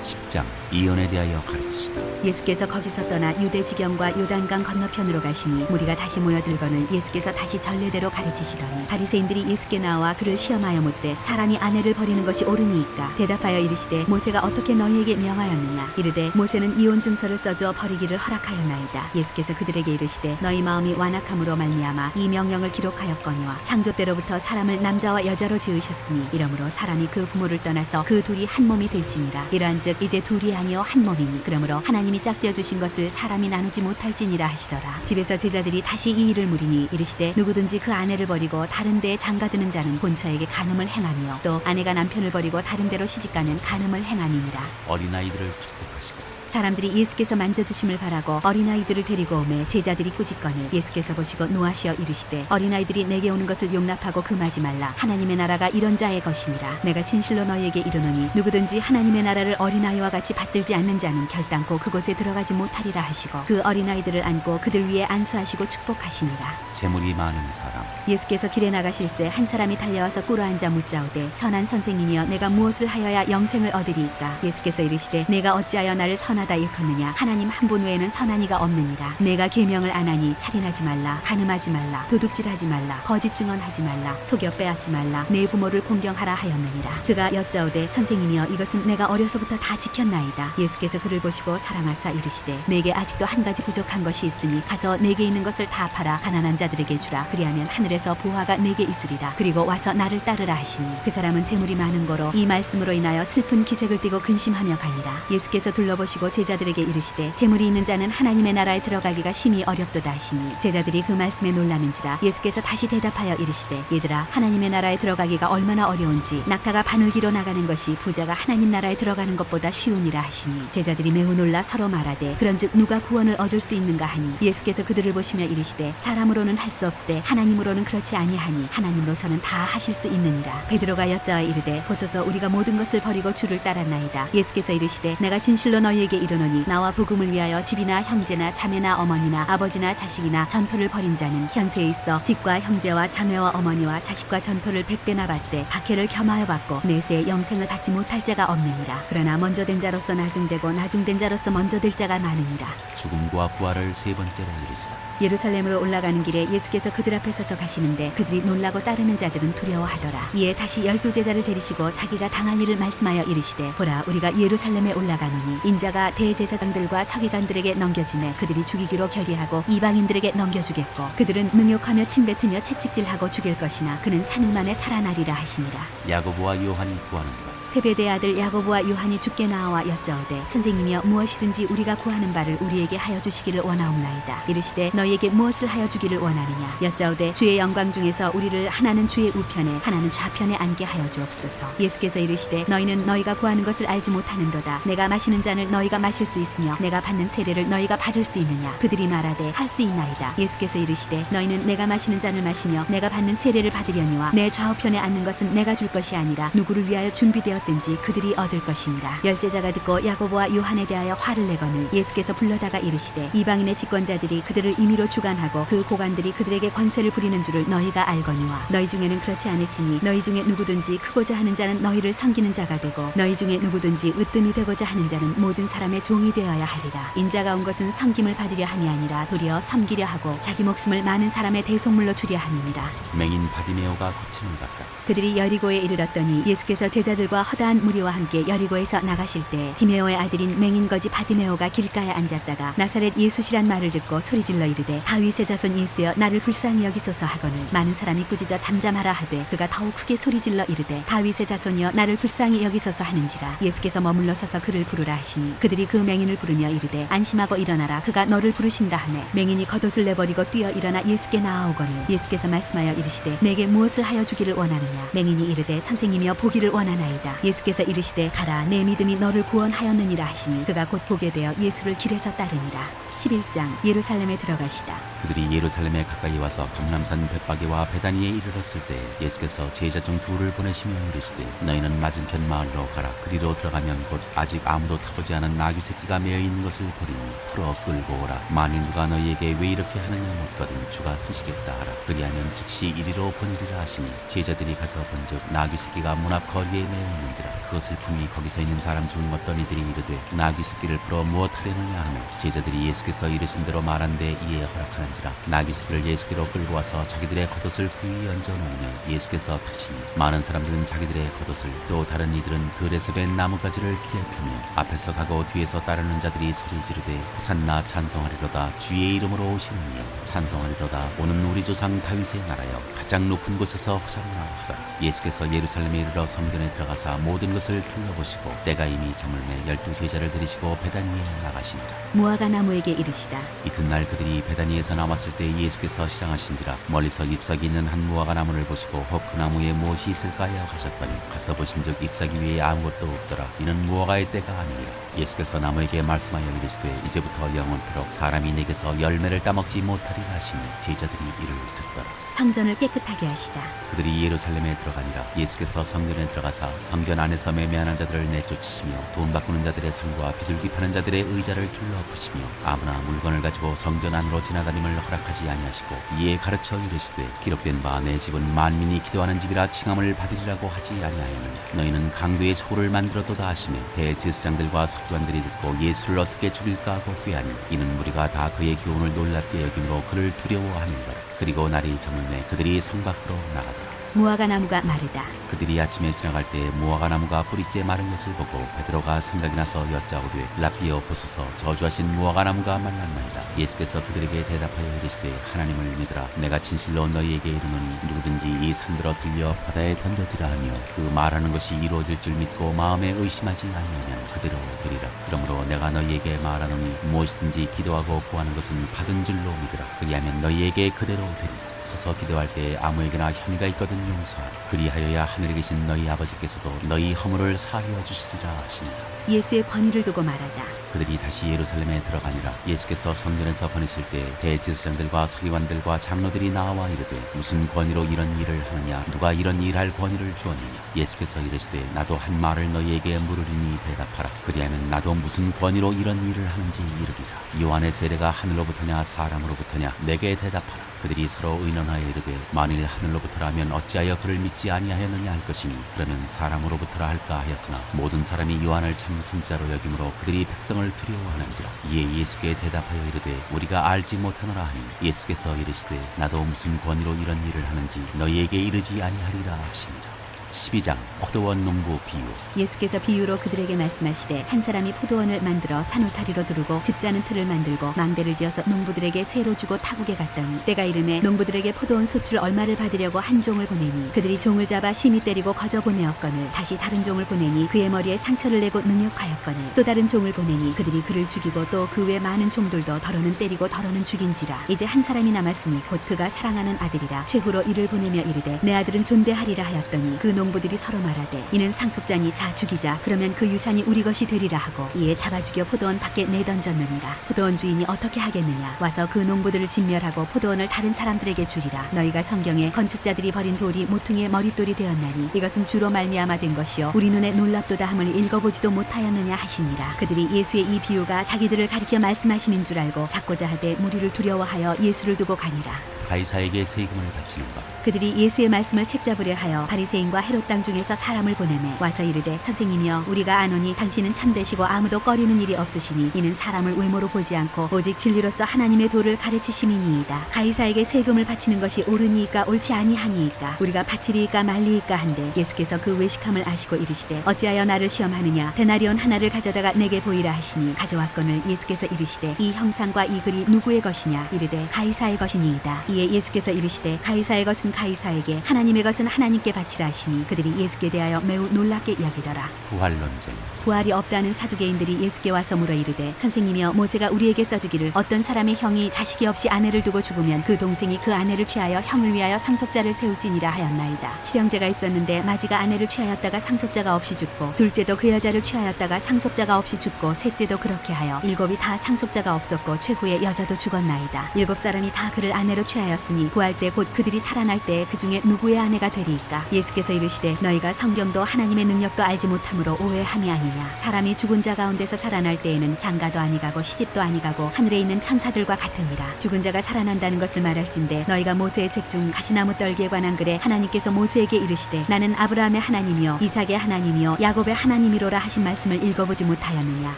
10장 이언에 대하여 가르치시다. 예수께서 거기서 떠나 유대 지경과 요단강 건너편으로 가시니 무리가 다시 모여들거늘 예수께서 다시 전례대로 가르치시더니 바리새인들이 예수께 나와 그를 시험하여 묻되 사람이 아내를 버리는 것이 옳으니까. 대답하여 이르시되 모세가 어떻게 너희에게 명하였느냐. 이르되 모세는 이혼 증서를 써주어 버리기를 허락하였나이다. 예수께서 그들에게 이르시되 너희 마음이 완악함으로 말미암아 이 명령을 기록하였거니와 창조 때로부터 사람을 남자와 여자로 지으셨으니 이러므로 사람이 그 부모를 떠나서 그 둘이 한 몸이 될지니라. 이러한즉 이제 둘이 아니요 한 몸이니 그러므로 하나님이 짝지어 주신 것을 사람이 나누지 못할지니라 하시더라. 집에서 제자들이 다시 이 일을 물으니 이르시되 누구든지 그 아내를 버리고 다른 데에 장가드는 자는 본처에게 간음을 행하며 또 아내가 남편을 버리고 다른 데로 시집가는 간음을 행함이니라. 어린아이들을 축복하시다. 사람들이 예수께서 만져주심을 바라고 어린아이들을 데리고 오매 제자들이 꾸짖거늘 예수께서 보시고 노하시어 이르시되 어린아이들이 내게 오는 것을 용납하고 금하지 말라. 하나님의 나라가 이런 자의 것이니라. 내가 진실로 너희에게 이르노니 누구든지 하나님의 나라를 어린아이와 같이 받들지 않는 자는 결단코 그곳에 들어가지 못하리라 하시고 그 어린아이들을 안고 그들 위에 안수하시고 축복하시니라. 재물이 많은 사람. 예수께서 길에 나가실새 한 사람이 달려와서 꿇어앉아 묻자오되 선한 선생님이여 내가 무엇을 하여야 영생을 얻으리이까. 예수께서 이르시되 내가 어찌하여 나를 선하다 일컫느냐. 하나님 한 분 외에는 선한 이가 없느니라. 내가 계명을 안 하니 살인하지 말라, 간음하지 말라, 도둑질하지 말라, 거짓 증언하지 말라, 속여 빼앗지 말라, 내 부모를 공경하라 하였느니라. 그가 여짜오되 선생님이여 이것은 내가 어려서부터 다 지켰나이다. 예수께서 그를 보시고 사랑하사 이르시되 내게 아직도 한 가지 부족한 것이 있으니 가서 내게 있는 것을 다 팔아 가난한 자들에게 주라. 그리하면 하늘에서 보화가 내게 있으리라. 그리고 와서 나를 따르라 하시니 그 사람은 재물이 많은 거로 이 말씀으로 인하여 슬픈 기색을 띠고 근심하며 가니라. 예수께서 둘러보시고 제자들에게 이르시되 재물이 있는 자는 하나님의 나라에 들어가기가 심히 어렵도다 하시니 제자들이 그 말씀에 놀라는지라. 예수께서 다시 대답하여 이르시되 얘들아, 하나님의 나라에 들어가기가 얼마나 어려운지 낙타가 바늘기로 나가는 것이 부자가 하나님 나라에 들어가는 것보다 쉬우니라 하시니 제자들이 매우 놀라 서로 말하되 그런즉 누가 구원을 얻을 수 있는가 하니 예수께서 그들을 보시며 이르시되 사람으로는 할 수 없으되 하나님으로는 그렇지 아니하니 하나님으로서는 다 하실 수 있느니라. 베드로가 여짜와 이르되 보소서, 우리가 모든 것을 버리고 주를 따랐나이다. 예수께서 이르시되 내가 진실로 너희에게 이르노니 나와 복음을 위하여 집이나 형제나 자매나 어머니나 아버지나 자식이나 전토를 벌인 자는 현세에 있어 집과 형제와 자매와 어머니와 자식과 전토를 100배나 받되 박해를 겸하여 받고 내세에 영생을 받지 못할 자가 없느니라. 그러나 먼저 된 자로서 나중되고 나중된 자로서 먼저 될 자가 많으니라. 죽음과 부활을 세 번째로 이르시다. 예루살렘으로 올라가는 길에 예수께서 그들 앞에 서서 가시는데 그들이 놀라고 따르는 자들은 두려워하더라. 이에 다시 12제자를 데리시고 자기가 당할 일을 말씀하여 이르시되 보라, 우리가 예루살렘에 올라가노니 인자가 대제사장들과 서기관들에게 넘겨지매 그들이 죽이기로 결의하고 이방인들에게 넘겨주겠고 그들은 능욕하며 침뱉으며 채찍질하고 죽일 것이나 그는 3일 만에 살아나리라 하시니라. 야고보와 요한이 구하는가. 세베대의 아들 야고보와 요한이 주께 나와 여짜오되 선생님이여, 무엇이든지 우리가 구하는 바를 우리에게 하여 주시기를 원하옵나이다. 이르시되 너희에게 무엇을 하여 주기를 원하느냐. 여짜오되 주의 영광 중에서 우리를 하나는 주의 우편에 하나는 좌편에 앉게 하여 주옵소서. 예수께서 이르시되 너희는 너희가 구하는 것을 알지 못하는도다. 내가 마시는 잔을 너희가 마실 수 있으며 내가 받는 세례를 너희가 받을 수 있느냐. 그들이 말하되 할 수 있나이다. 예수께서 이르시되 너희는 내가 마시는 잔을 마시며 내가 받는 세례를 받으려니와 내 좌우편에 앉는 것은 내가 줄 것이 아니라 누구를 위하여 준비되었 든지 그들이 얻을 것이니라. 열제자가 듣고 야고보와 요한에 대하여 화를 내거늘 예수께서 불러다가 이르시되 이방인의 집권자들이 그들을 임의로 주관하고 그 고관들이 그들에게 권세를 부리는 줄을 너희가 알거니와 너희 중에는 그렇지 않을지니 너희 중에 누구든지 크고자 하는 자는 너희를 섬기는 자가 되고 너희 중에 누구든지 으뜸이 되고자 하는 자는 모든 사람의 종이 되어야 하리라. 인자가 온 것은 섬김을 받으려 함이 아니라 도리어 섬기려 하고 자기 목숨을 많은 사람의 대속물로 주려 함이니라. 맹인 바디메오가 고침을 받다. 그들이 여리고에 이르렀더니 예수께서 제자들과 허다한 무리와 함께 여리고에서 나가실 때 디메오의 아들인 맹인 거지 바디메오가 길가에 앉았다가 나사렛 예수시란 말을 듣고 소리질러 이르되 다윗의 자손 예수여, 나를 불쌍히 여기소서 하거늘 많은 사람이 꾸짖어 잠잠하라 하되 그가 더욱 크게 소리질러 이르되 다윗의 자손이여, 나를 불쌍히 여기소서 하는지라. 예수께서 머물러 서서 그를 부르라 하시니 그들이 그 맹인을 부르며 이르되 안심하고 일어나라, 그가 너를 부르신다 하매 맹인이 겉옷을 내버리고 뛰어 일어나 예수께 나아오거늘 예수께서 말씀하여 이르시되 내게 무엇을 하여 주기를 원하느냐. 맹인이 이르되 선생님이여, 보기를 원하나이다. 예수께서 이르시되 가라, 내 믿음이 너를 구원하였느니라 하시니 그가 곧 보게 되어 예수를 길에서 따르니라. 11장. 예루살렘에 들어가시다. 그들이 예루살렘에 가까이 와서 감람산 벳바게와 베다니에 이르렀을 때 예수께서 제자 중 둘을 보내시며 이르시되 너희는 맞은편 마을로 가라. 그리로 들어가면 곧 아직 아무도 타보지 않은 나귀 새끼가 매어 있는 것을 보리니 풀어 끌고 오라. 만일 누가 너희에게 왜 이렇게 하느냐 묻거든 주가 쓰시겠다 하라. 그리하면 즉시 이리로 보내리라 하시니 제자들이 가서 본즉 나귀 새끼가 문 앞 거리에 매어 있는지라. 그것을 품이 거기서 있는 사람 중 어떤 이들이 이르되 나귀 새끼를 풀어 무엇 하려느냐 하며 제자들이 예수께서 이르신 대로 말한데 이에 허락하는지라. 나귀 새끼를 예수께로 끌고 와서 자기들의 겉옷을 그 위에 얹어 놓으며 예수께서 타시니 많은 사람들은 자기들의 겉옷을 또 다른 이들은 들에서 벤 나뭇가지를 길에 펴며 앞에서 가고 뒤에서 따르는 자들이 소리 지르되 호산나 찬송하리로다, 주의 이름으로 오시는 이여 찬송하리로다, 오는 우리 조상 다윗의 나라여 가장 높은 곳에서 호산나 하더라. 예수께서 예루살렘에 이르러 성전에 들어가사 모든 것을 둘러보시고 때가 이미 저물매 12제자를 들이시고 베다니에 나가시니라. 무화과 나무에게 이르시다. 이튿날 그들이 베다니에서 나왔을 때 예수께서 시장하신지라. 멀리서 잎사귀 있는 한 무화과 나무를 보시고 혹 그 나무에 무엇이 있을까 하여 가셨더니 가서 보신즉 잎사귀 위에 아무것도 없더라. 이는 무화과의 때가 아니니라. 예수께서 나무에게 말씀하여 이르시되 이제부터 영원토록 사람이 내게서 열매를 따먹지 못하리라 하시니 제자들이 이를 듣더라. 성전을 깨끗하게 하시다. 그들이 예루살렘에 들어가니라. 예수께서 성전에 들어가사 성전 안에서 매매하는 자들을 내쫓으시며 돈 바꾸는 자들의 상과 비둘기 파는 자들의 의자를 둘러부시며 아무나 물건을 가지고 성전 안으로 지나다님을 허락하지 아니하시고 이에 가르쳐 이르시되 기록된 바 내 집은 만민이 기도하는 집이라 칭함을 받으리라고 하지 아니하였느냐. 너희는 강도의 소를 만들어도다 하시며 대제사장들과 서기관들이 듣고 예수를 어떻게 죽일까 하고 꾀하니 이는 무리가 다 그의 교훈을 놀랍게 여김으로 그를 두려워하는 거라. 그리고 날이 저물매 그들이 성 밖으로 나가더라. 무화과 나무가 마르다. 그들이 아침에 지나갈 때 무화과 나무가 뿌리째 마른 것을 보고 베드로가 생각이 나서 여짜오되 라피여 보소서 저주하신 무화과 나무가 말랐나이다. 예수께서 그들에게 대답하여 이르시되 하나님을 믿으라. 내가 진실로 너희에게 이르노니 누구든지 이 산들어 들려 바다에 던져지라 하며 그 말하는 것이 이루어질 줄 믿고 마음에 의심하지 아니하면 그대로 되리라. 그러므로 내가 너희에게 말하노니 무엇이든지 기도하고 구하는 것은 받은 줄로 믿으라. 그리하면 너희에게 그대로 되리라. 서서 기도할 때 아무에게나 혐의가 있거든 용서하라. 그리하여야 하늘에 계신 너희 아버지께서도 너희 허물을 사하여 주시리라 하시니라. 예수의 권위를 두고 말하다. 그들이 다시 예루살렘에 들어가니라. 예수께서 성전에서 보내실 때 대제사장들과 서기관들과 장로들이 나와 이르되 무슨 권위로 이런 일을 하느냐, 누가 이런 일할 권위를 주었느냐. 예수께서 이르시되 나도 한 말을 너희에게 물으리니 대답하라. 그리하면 나도 무슨 권위로 이런 일을 하는지 이르리라. 요한의 세례가 하늘로부터냐 사람으로부터냐, 내게 대답하라. 그들이 서로 의논하여 이르되 만일 하늘로부터라면 어찌하여 그를 믿지 아니하였느냐 할 것이니 그러면 사람으로부터라 할까 하였으나 모든 사람이 요한을 참 선지자로 여김으로 그들이 백성을 두려워하는지라. 이에 예수께 대답하여 이르되 우리가 알지 못하노라 하니 예수께서 이르시되 나도 무슨 권위로 이런 일을 하는지 너희에게 이르지 아니하리라 하시니라. 12장 포도원 농부 비유. 예수께서 비유로 그들에게 말씀하시되 한 사람이 포도원을 만들어 산울타리로 두르고 집자는 틀을 만들고 망대를 지어서 농부들에게 세로 주고 타국에 갔더니 때가 이르매 농부들에게 포도원 소출 얼마를 받으려고 한 종을 보내니 그들이 종을 잡아 심히 때리고 거저 보내었거늘 다시 다른 종을 보내니 그의 머리에 상처를 내고 능욕하였거늘 또 다른 종을 보내니 그들이 그를 죽이고 또 그 외 많은 종들도 더러는 때리고 더러는 죽인지라. 이제 한 사람이 남았으니 곧 그가 사랑하는 아들이라. 최후로 이를 보내며 이르되 내 아들은 존대하리라 하였더니 그 농부들이 서로 말하되 이는 상속자니 자 죽이자. 그러면 그 유산이 우리 것이 되리라 하고 이에 잡아 죽여 포도원 밖에 내던졌느니라. 포도원 주인이 어떻게 하겠느냐. 와서 그 농부들을 진멸하고 포도원을 다른 사람들에게 주리라. 너희가 성경에 건축자들이 버린 돌이 모퉁이의 머릿돌이 되었나니 이것은 주로 말미암아 된 것이요 우리 눈에 놀랍도다 함을 읽어보지도 못하였느냐 하시니라. 그들이 예수의 이 비유가 자기들을 가리켜 말씀하심인 줄 알고 잡고자 하되 무리를 두려워하여 예수를 두고 가니라. 가이사에게 세금을 바치는 것. 그들이 예수의 말씀을 책잡으려 하여 바리새인과 헤롯 땅 중에서 사람을 보내매 와서 이르되 선생님이여 우리가 아노니 당신은 참되시고 아무도 꺼리는 일이 없으시니 이는 사람을 외모로 보지 않고 오직 진리로서 하나님의 도를 가르치심이니이다. 가이사에게 세금을 바치는 것이 옳으니이까 옳지 아니하니이까 우리가 바치리이까 말리이까 한데 예수께서 그 외식함을 아시고 이르시되 어찌하여 나를 시험하느냐. 데나리온 하나를 가져다가 내게 보이라 하시니 가져왔거늘 예수께서 이르시되 이 형상과 이 글이 누구의 것이냐. 이르되 가이사의 것이니이다. 이에 예수께서 이르시되 가이사의 것은 가이사에게 하나님의 것은 하나님께 바치라 하시니 그들이 예수께 대하여 매우 놀랍게 여기더라. 부활 논쟁. 부활이 없다는 사두개인들이 예수께 와서 물어 이르되 선생님이여 모세가 우리에게 써주기를 어떤 사람의 형이 자식이 없이 아내를 두고 죽으면 그 동생이 그 아내를 취하여 형을 위하여 상속자를 세울지니라 하였나이다. 칠형제가 있었는데 마지가 아내를 취하였다가 상속자가 없이 죽고 둘째도 그 여자를 취하였다가 상속자가 없이 죽고 셋째도 그렇게 하여 일곱이 다 상속자가 없었고 최후에 여자도 죽었나이다. 일곱 사람이 다 그를 아내로 취하였으니 구할 때 곧 그들이 살아날 때 그 중에 누구의 아내가 되리이까. 예수께서 이르시되 너희가 성경도 하나님의 능력도 알지 못함으로 오해함이 아니냐. 사람이 죽은 자 가운데서 살아날 때에는 장가도 아니가고 시집도 아니가고 하늘에 있는 천사들과 같으니라. 죽은 자가 살아난다는 것을 말할진대 너희가 모세의 책 중 가시나무 떨기에 관한 글에 하나님께서 모세에게 이르시되 나는 아브라함의 하나님이요 이삭의 하나님이요 야곱의 하나님이로라 하신 말씀을 읽어보지 못하였느냐.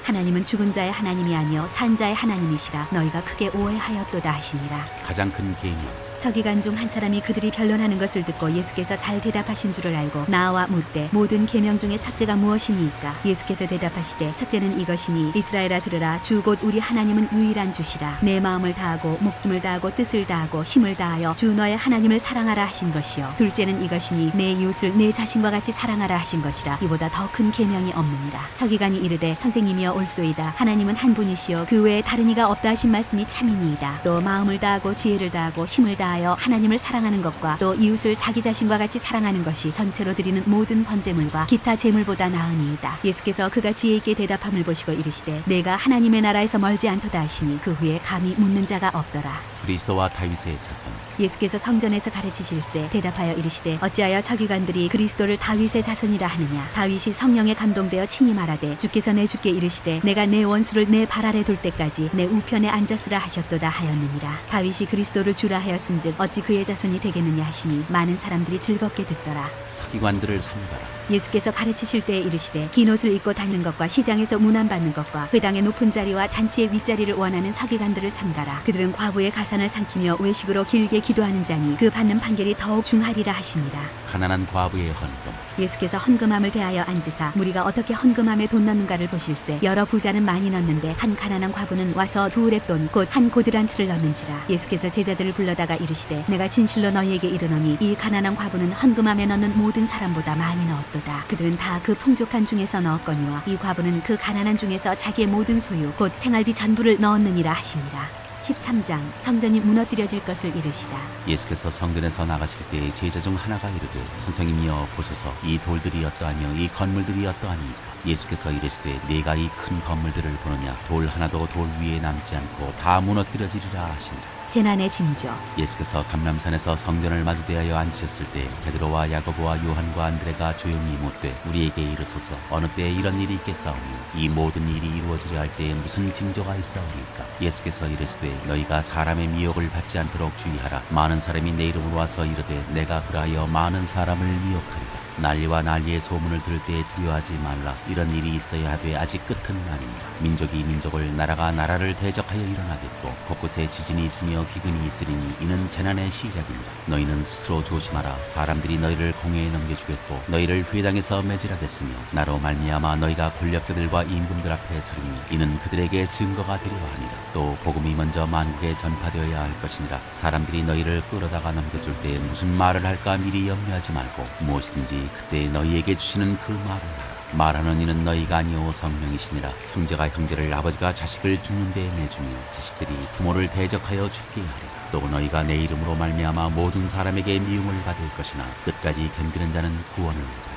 하나님은 죽은 자의 하나님이 아니요 산 자의 하나님이시라. 너희가 크게 오해하였도다 하시니라. 가장 큰 계명. 서기관 중 한 사람이 그들이 변론하는 것을 듣고 예수께서 잘 대답하신 줄을 알고 나와 묻되 모든 계명 중에 첫째가 무엇이니까. 예수께서 대답하시되 첫째는 이것이니 이스라엘아 들으라. 주 곧 우리 하나님은 유일한 주시라. 내 마음을 다하고 목숨을 다하고 뜻을 다하고 힘을 다하여 주 너의 하나님을 사랑하라 하신 것이요 둘째는 이것이니 내 이웃을 내 자신과 같이 사랑하라 하신 것이라. 이보다 더 큰 계명이 없느니라. 서기관이 이르되 선생님이여 옳소이다. 하나님은 한 분이시요 그 외에 다른 이가 없다 하신 말씀이 참이니이다. 또 마음을 다하고 지혜를 다하고 힘을 다하여 하나님을 사랑하는 것과 또 이웃을 자기 자신과 같이 사랑하는 것이 전체로 드리는 모든 번제물과 기타 제물보다 나으니이다. 예수께서 그가 지혜 있게 대답함을 보시고 이르시되 내가 하나님의 나라에서 멀지 않도다 하시니 그 후에 감히 묻는 자가 없더라. 그리스도와 다윗의 자손. 예수께서 성전에서 가르치실세 대답하여 이르시되 어찌하여 서기관들이 그리스도를 다윗의 자손이라 하느냐. 다윗이 성령에 감동되어 친히 말하되 주께서 내 주께 이르시되 내가 내 원수를 내 발 아래 둘 때까지 내 우편에 앉았으라 하셨도다 하였느니라. 다윗이 그리스도를 주라 하였으니 있은즉 어찌 그의 자손이 되겠느냐 하시니 많은 사람들이 즐겁게 듣더라. 서기관들을 삼가라. 예수께서 가르치실 때에 이르시되 긴 옷을 입고 닦는 것과 시장에서 문안받는 것과 회당의 높은 자리와 잔치의 윗자리를 원하는 서기관들을 삼가라. 그들은 과부의 가산을 삼키며 외식으로 길게 기도하는 자니 그 받는 판결이 더욱 중하리라 하시니라. 가난한 과부의 헌금. 예수께서 헌금함을 대하여 앉으사 무리가 어떻게 헌금함에 돈 넣는가를 보실세 여러 부자는 많이 넣는데 한 가난한 과부는 와서 두 랩돈 곧 한 고드란트를 넣는지라. 예수께서 제자들을 불러다가 이르시되 내가 진실로 너희에게 이르노니 이 가난한 과부는 헌금함에 넣는 모든 사람보다 많이 넣었도다. 그들은 다 그 풍족한 중에서 넣었거니와 이 과부는 그 가난한 중에서 자기의 모든 소유 곧 생활비 전부를 넣었느니라 하시니라. 13장 성전이 무너뜨려질 것을 이르시다. 예수께서 성전에서 나가실 때 제자 중 하나가 이르되 선생님이여 보소서 이 돌들이 어떠하며 이 건물들이 어떠하니까. 예수께서 이르시되 네가 이 큰 건물들을 보느냐 돌 하나도 돌 위에 남지 않고 다 무너뜨려지리라 하시니라. 재난의 징조. 예수께서 감람산에서 성전을 마주대하여 앉으셨을 때 베드로와 야고보와 요한과 안드레가 조용히 묻되 우리에게 이르소서 어느 때에 이런 일이 있겠사오니 이 모든 일이 이루어지려 할 때에 무슨 징조가 있사오니까. 예수께서 이르시되 너희가 사람의 미혹을 받지 않도록 주의하라. 많은 사람이 내 이름으로 와서 이르되 내가 그라하여 많은 사람을 미혹하리라. 난리와 난리의 소문을 들을 때에 두려워하지 말라. 이런 일이 있어야 하되 아직 끝은 아니니라. 민족이 민족을 나라가 나라를 대적하여 일어나겠고 곳곳에 지진이 있으며 기근이 있으리니 이는 재난의 시작이니라. 너희는 스스로 조심하라. 사람들이 너희를 공회에 넘겨주겠고 너희를 회당에서 매질하겠으며 나로 말미암아 너희가 권력자들과 임금들 앞에 서리니 이는 그들에게 증거가 되려 하니라. 또 복음이 먼저 만국에 전파되어야 할 것이니라. 사람들이 너희를 끌어다가 넘겨줄 때 무슨 말을 할까 미리 염려하지 말고 무엇이든지 그때 너희에게 주시는 그 말을 하라. 말하는 이는 너희가 아니오 성령이시니라. 형제가 형제를 아버지가 자식을 죽는 데에 내주며 자식들이 부모를 대적하여 죽게 하리라. 또 너희가 내 이름으로 말미암아 모든 사람에게 미움을 받을 것이나 끝까지 견디는 자는 구원을 받으리라.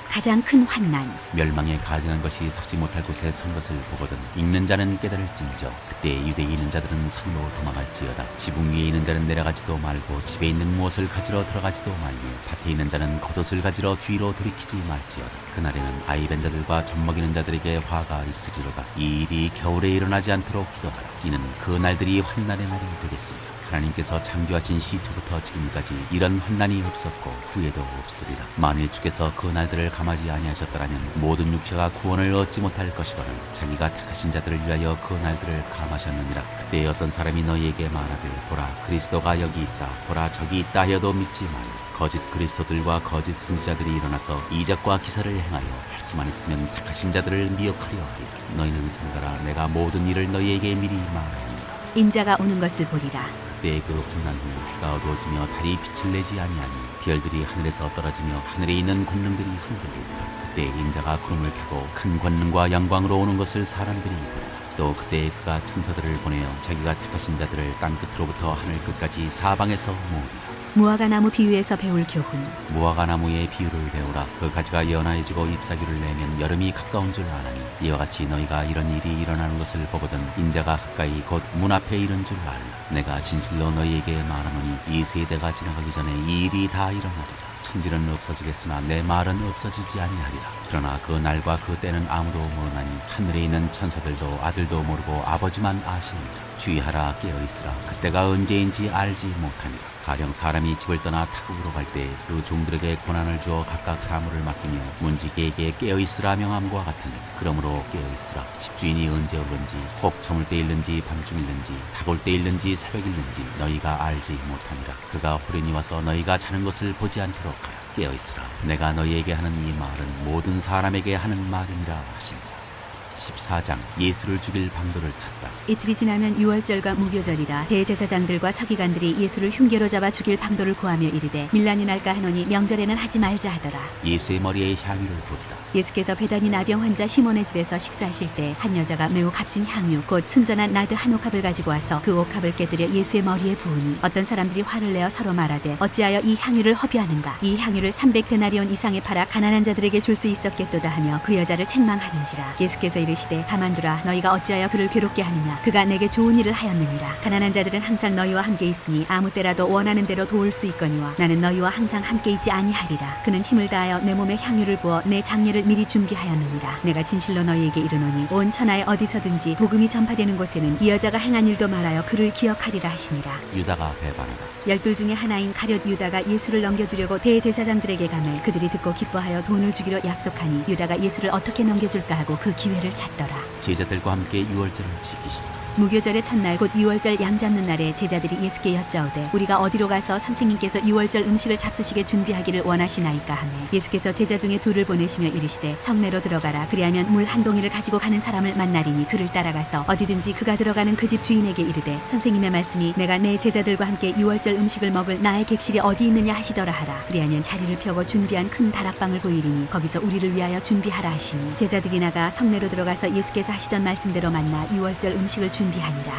가장 큰 환난. 멸망에 가증한 것이 서지 못할 곳에 선 것을 보거든 읽는 자는 깨달을진저. 그때 유대에 있는 자들은 산으로 도망할지어다. 지붕 위에 있는 자는 내려가지도 말고 집에 있는 무엇을 가지러 들어가지도 말며 밭에 있는 자는 겉옷을 가지러 뒤로 돌이키지 말지어다. 그날에는 아이 벤 자들과 젖먹이는 자들에게 화가 있으리로다. 이 일이 겨울에 일어나지 않도록 기도하라. 이는 그 날들이 환난의 날이 되겠습니다. 하나님께서 창조하신 시초부터 지금까지 이런 환난이 없었고 후에도 없으리라. 만일 주께서 그 날들을 감하지 아니하셨더라면 모든 육체가 구원을 얻지 못할 것이거늘 자기가 택하신 자들을 위하여 그 날들을 감하셨느니라. 그때 어떤 사람이 너희에게 말하되 보라 그리스도가 여기 있다 보라 저기 있다 하여도 믿지 말라. 거짓 그리스도들과 거짓 선지자들이 일어나서 이적과 기사를 행하여 할 수만 있으면 택하신 자들을 미혹하려 하리라. 너희는 삼가라. 내가 모든 일을 너희에게 미리 말하니라. 인자가 오는 것을 보리라. 그때 그 환난 후 해가 어두워지며 달이 빛을 내지 아니하니 별들이 하늘에서 떨어지며 하늘에 있는 권능들이 흔들리리라. 그때 인자가 구름을 타고 큰 권능과 영광으로 오는 것을 사람들이 보리라. 또 그때 그가 천사들을 보내어 자기가 택하신 자들을 땅 끝으로부터 하늘 끝까지 사방에서 모으리라. 무화과 나무 비유에서 배울 교훈. 무화과 나무의 비유를 배우라. 그 가지가 연하해지고 잎사귀를 내면 여름이 가까운 줄 아나니 이와 같이 너희가 이런 일이 일어나는 것을 보거든 인자가 가까이 곧 문 앞에 이른 줄 알라. 내가 진실로 너희에게 말하노니 이 세대가 지나가기 전에 이 일이 다 일어나리라. 천지는 없어지겠으나 내 말은 없어지지 아니하리라. 그러나 그 날과 그 때는 아무도 모르나니 하늘에 있는 천사들도 아들도 모르고 아버지만 아시니라. 주의하라. 깨어있으라. 그때가 언제인지 알지 못하니라. 가령 사람이 집을 떠나 타국으로 갈 때 그 종들에게 고난을 주어 각각 사물을 맡기며 문지기에게 깨어있으라 명함과 같으니 그러므로 깨어있으라. 집주인이 언제 오든지 혹 저물 때 일는지 밤중일는지 닭올 때 일는지 새벽일는지 너희가 알지 못하니라. 그가 호련히 와서 너희가 자는 것을 보지 않도록 하라. 깨어있으라. 내가 너희에게 하는 이 말은 모든 사람에게 하는 말이니라 하신다. 14장 예수를 죽일 방도를 찾다. 이틀이 지나면 유월절과 무교절이라 대제사장들과 서기관들이 예수를 흉계로 잡아 죽일 방도를 구하며 이르되 밀란이 날까 하노니 명절에는 하지 말자 하더라. 예수의 머리에 향유를 붓다. 예수께서 베다니 나병 환자 시몬의 집에서 식사하실 때 한 여자가 매우 값진 향유 곧 순전한 나드 한 옥합을 가지고 와서 그 옥합을 깨뜨려 예수의 머리에 부으니 어떤 사람들이 화를 내어 서로 말하되 어찌하여 이 향유를 허비하는가. 이 향유를 300데나리온 이상에 팔아 가난한 자들에게 줄 수 있었겠도다 하며 그 여자를 책망하는지라. 예수께서 이르시되 가만두라. 너희가 어찌하여 그를 괴롭게 하느냐. 그가 내게 좋은 일을 하였느니라. 가난한 자들은 항상 너희와 함께 있으니 아무 때라도 원하는 대로 도울 수 있거니와 나는 너희와 항상 함께 있지 아니하리라. 그는 힘을 다하여 내 몸에 향유를 부어 내 장례를 미리 준비하였느니라. 내가 진실로 너희에게 이르노니 온 천하에 어디서든지 복음이 전파되는 곳에는 이 여자가 행한 일도 말하여 그를 기억하리라 하시니라. 유다가 배반하다. 열둘 중에 하나인 가룟 유다가 예수를 넘겨주려고 대제사장들에게 가매 그들이 듣고 기뻐하여 돈을 주기로 약속하니 유다가 예수를 어떻게 넘겨줄까 하고 그 기회를 찾더라. 제자들과 함께 유월절을 지키시다. 무교절의 첫날 곧 유월절 양 잡는 날에 제자들이 예수께 여짜오되 우리가 어디로 가서 선생님께서 유월절 음식을 잡수시게 준비하기를 원하시나이까 하매 예수께서 제자 중에 둘을 보내시며 이르시되 성내로 들어가라. 그리하면 물 한 동이를 가지고 가는 사람을 만나리니 그를 따라가서 어디든지 그가 들어가는 그 집 주인에게 이르되 선생님의 말씀이 내가 내 제자들과 함께 유월절 음식을 먹을 나의 객실이 어디 있느냐 하시더라 하라. 그리하면 자리를 펴고 준비한 큰 다락방을 보이리니 거기서 우리를 위하여 준비하라 하시니 제자들이 나가 성내로 들어가서 예수께서 하시던 말씀대로 만나 유월절 음식을 준비하니라.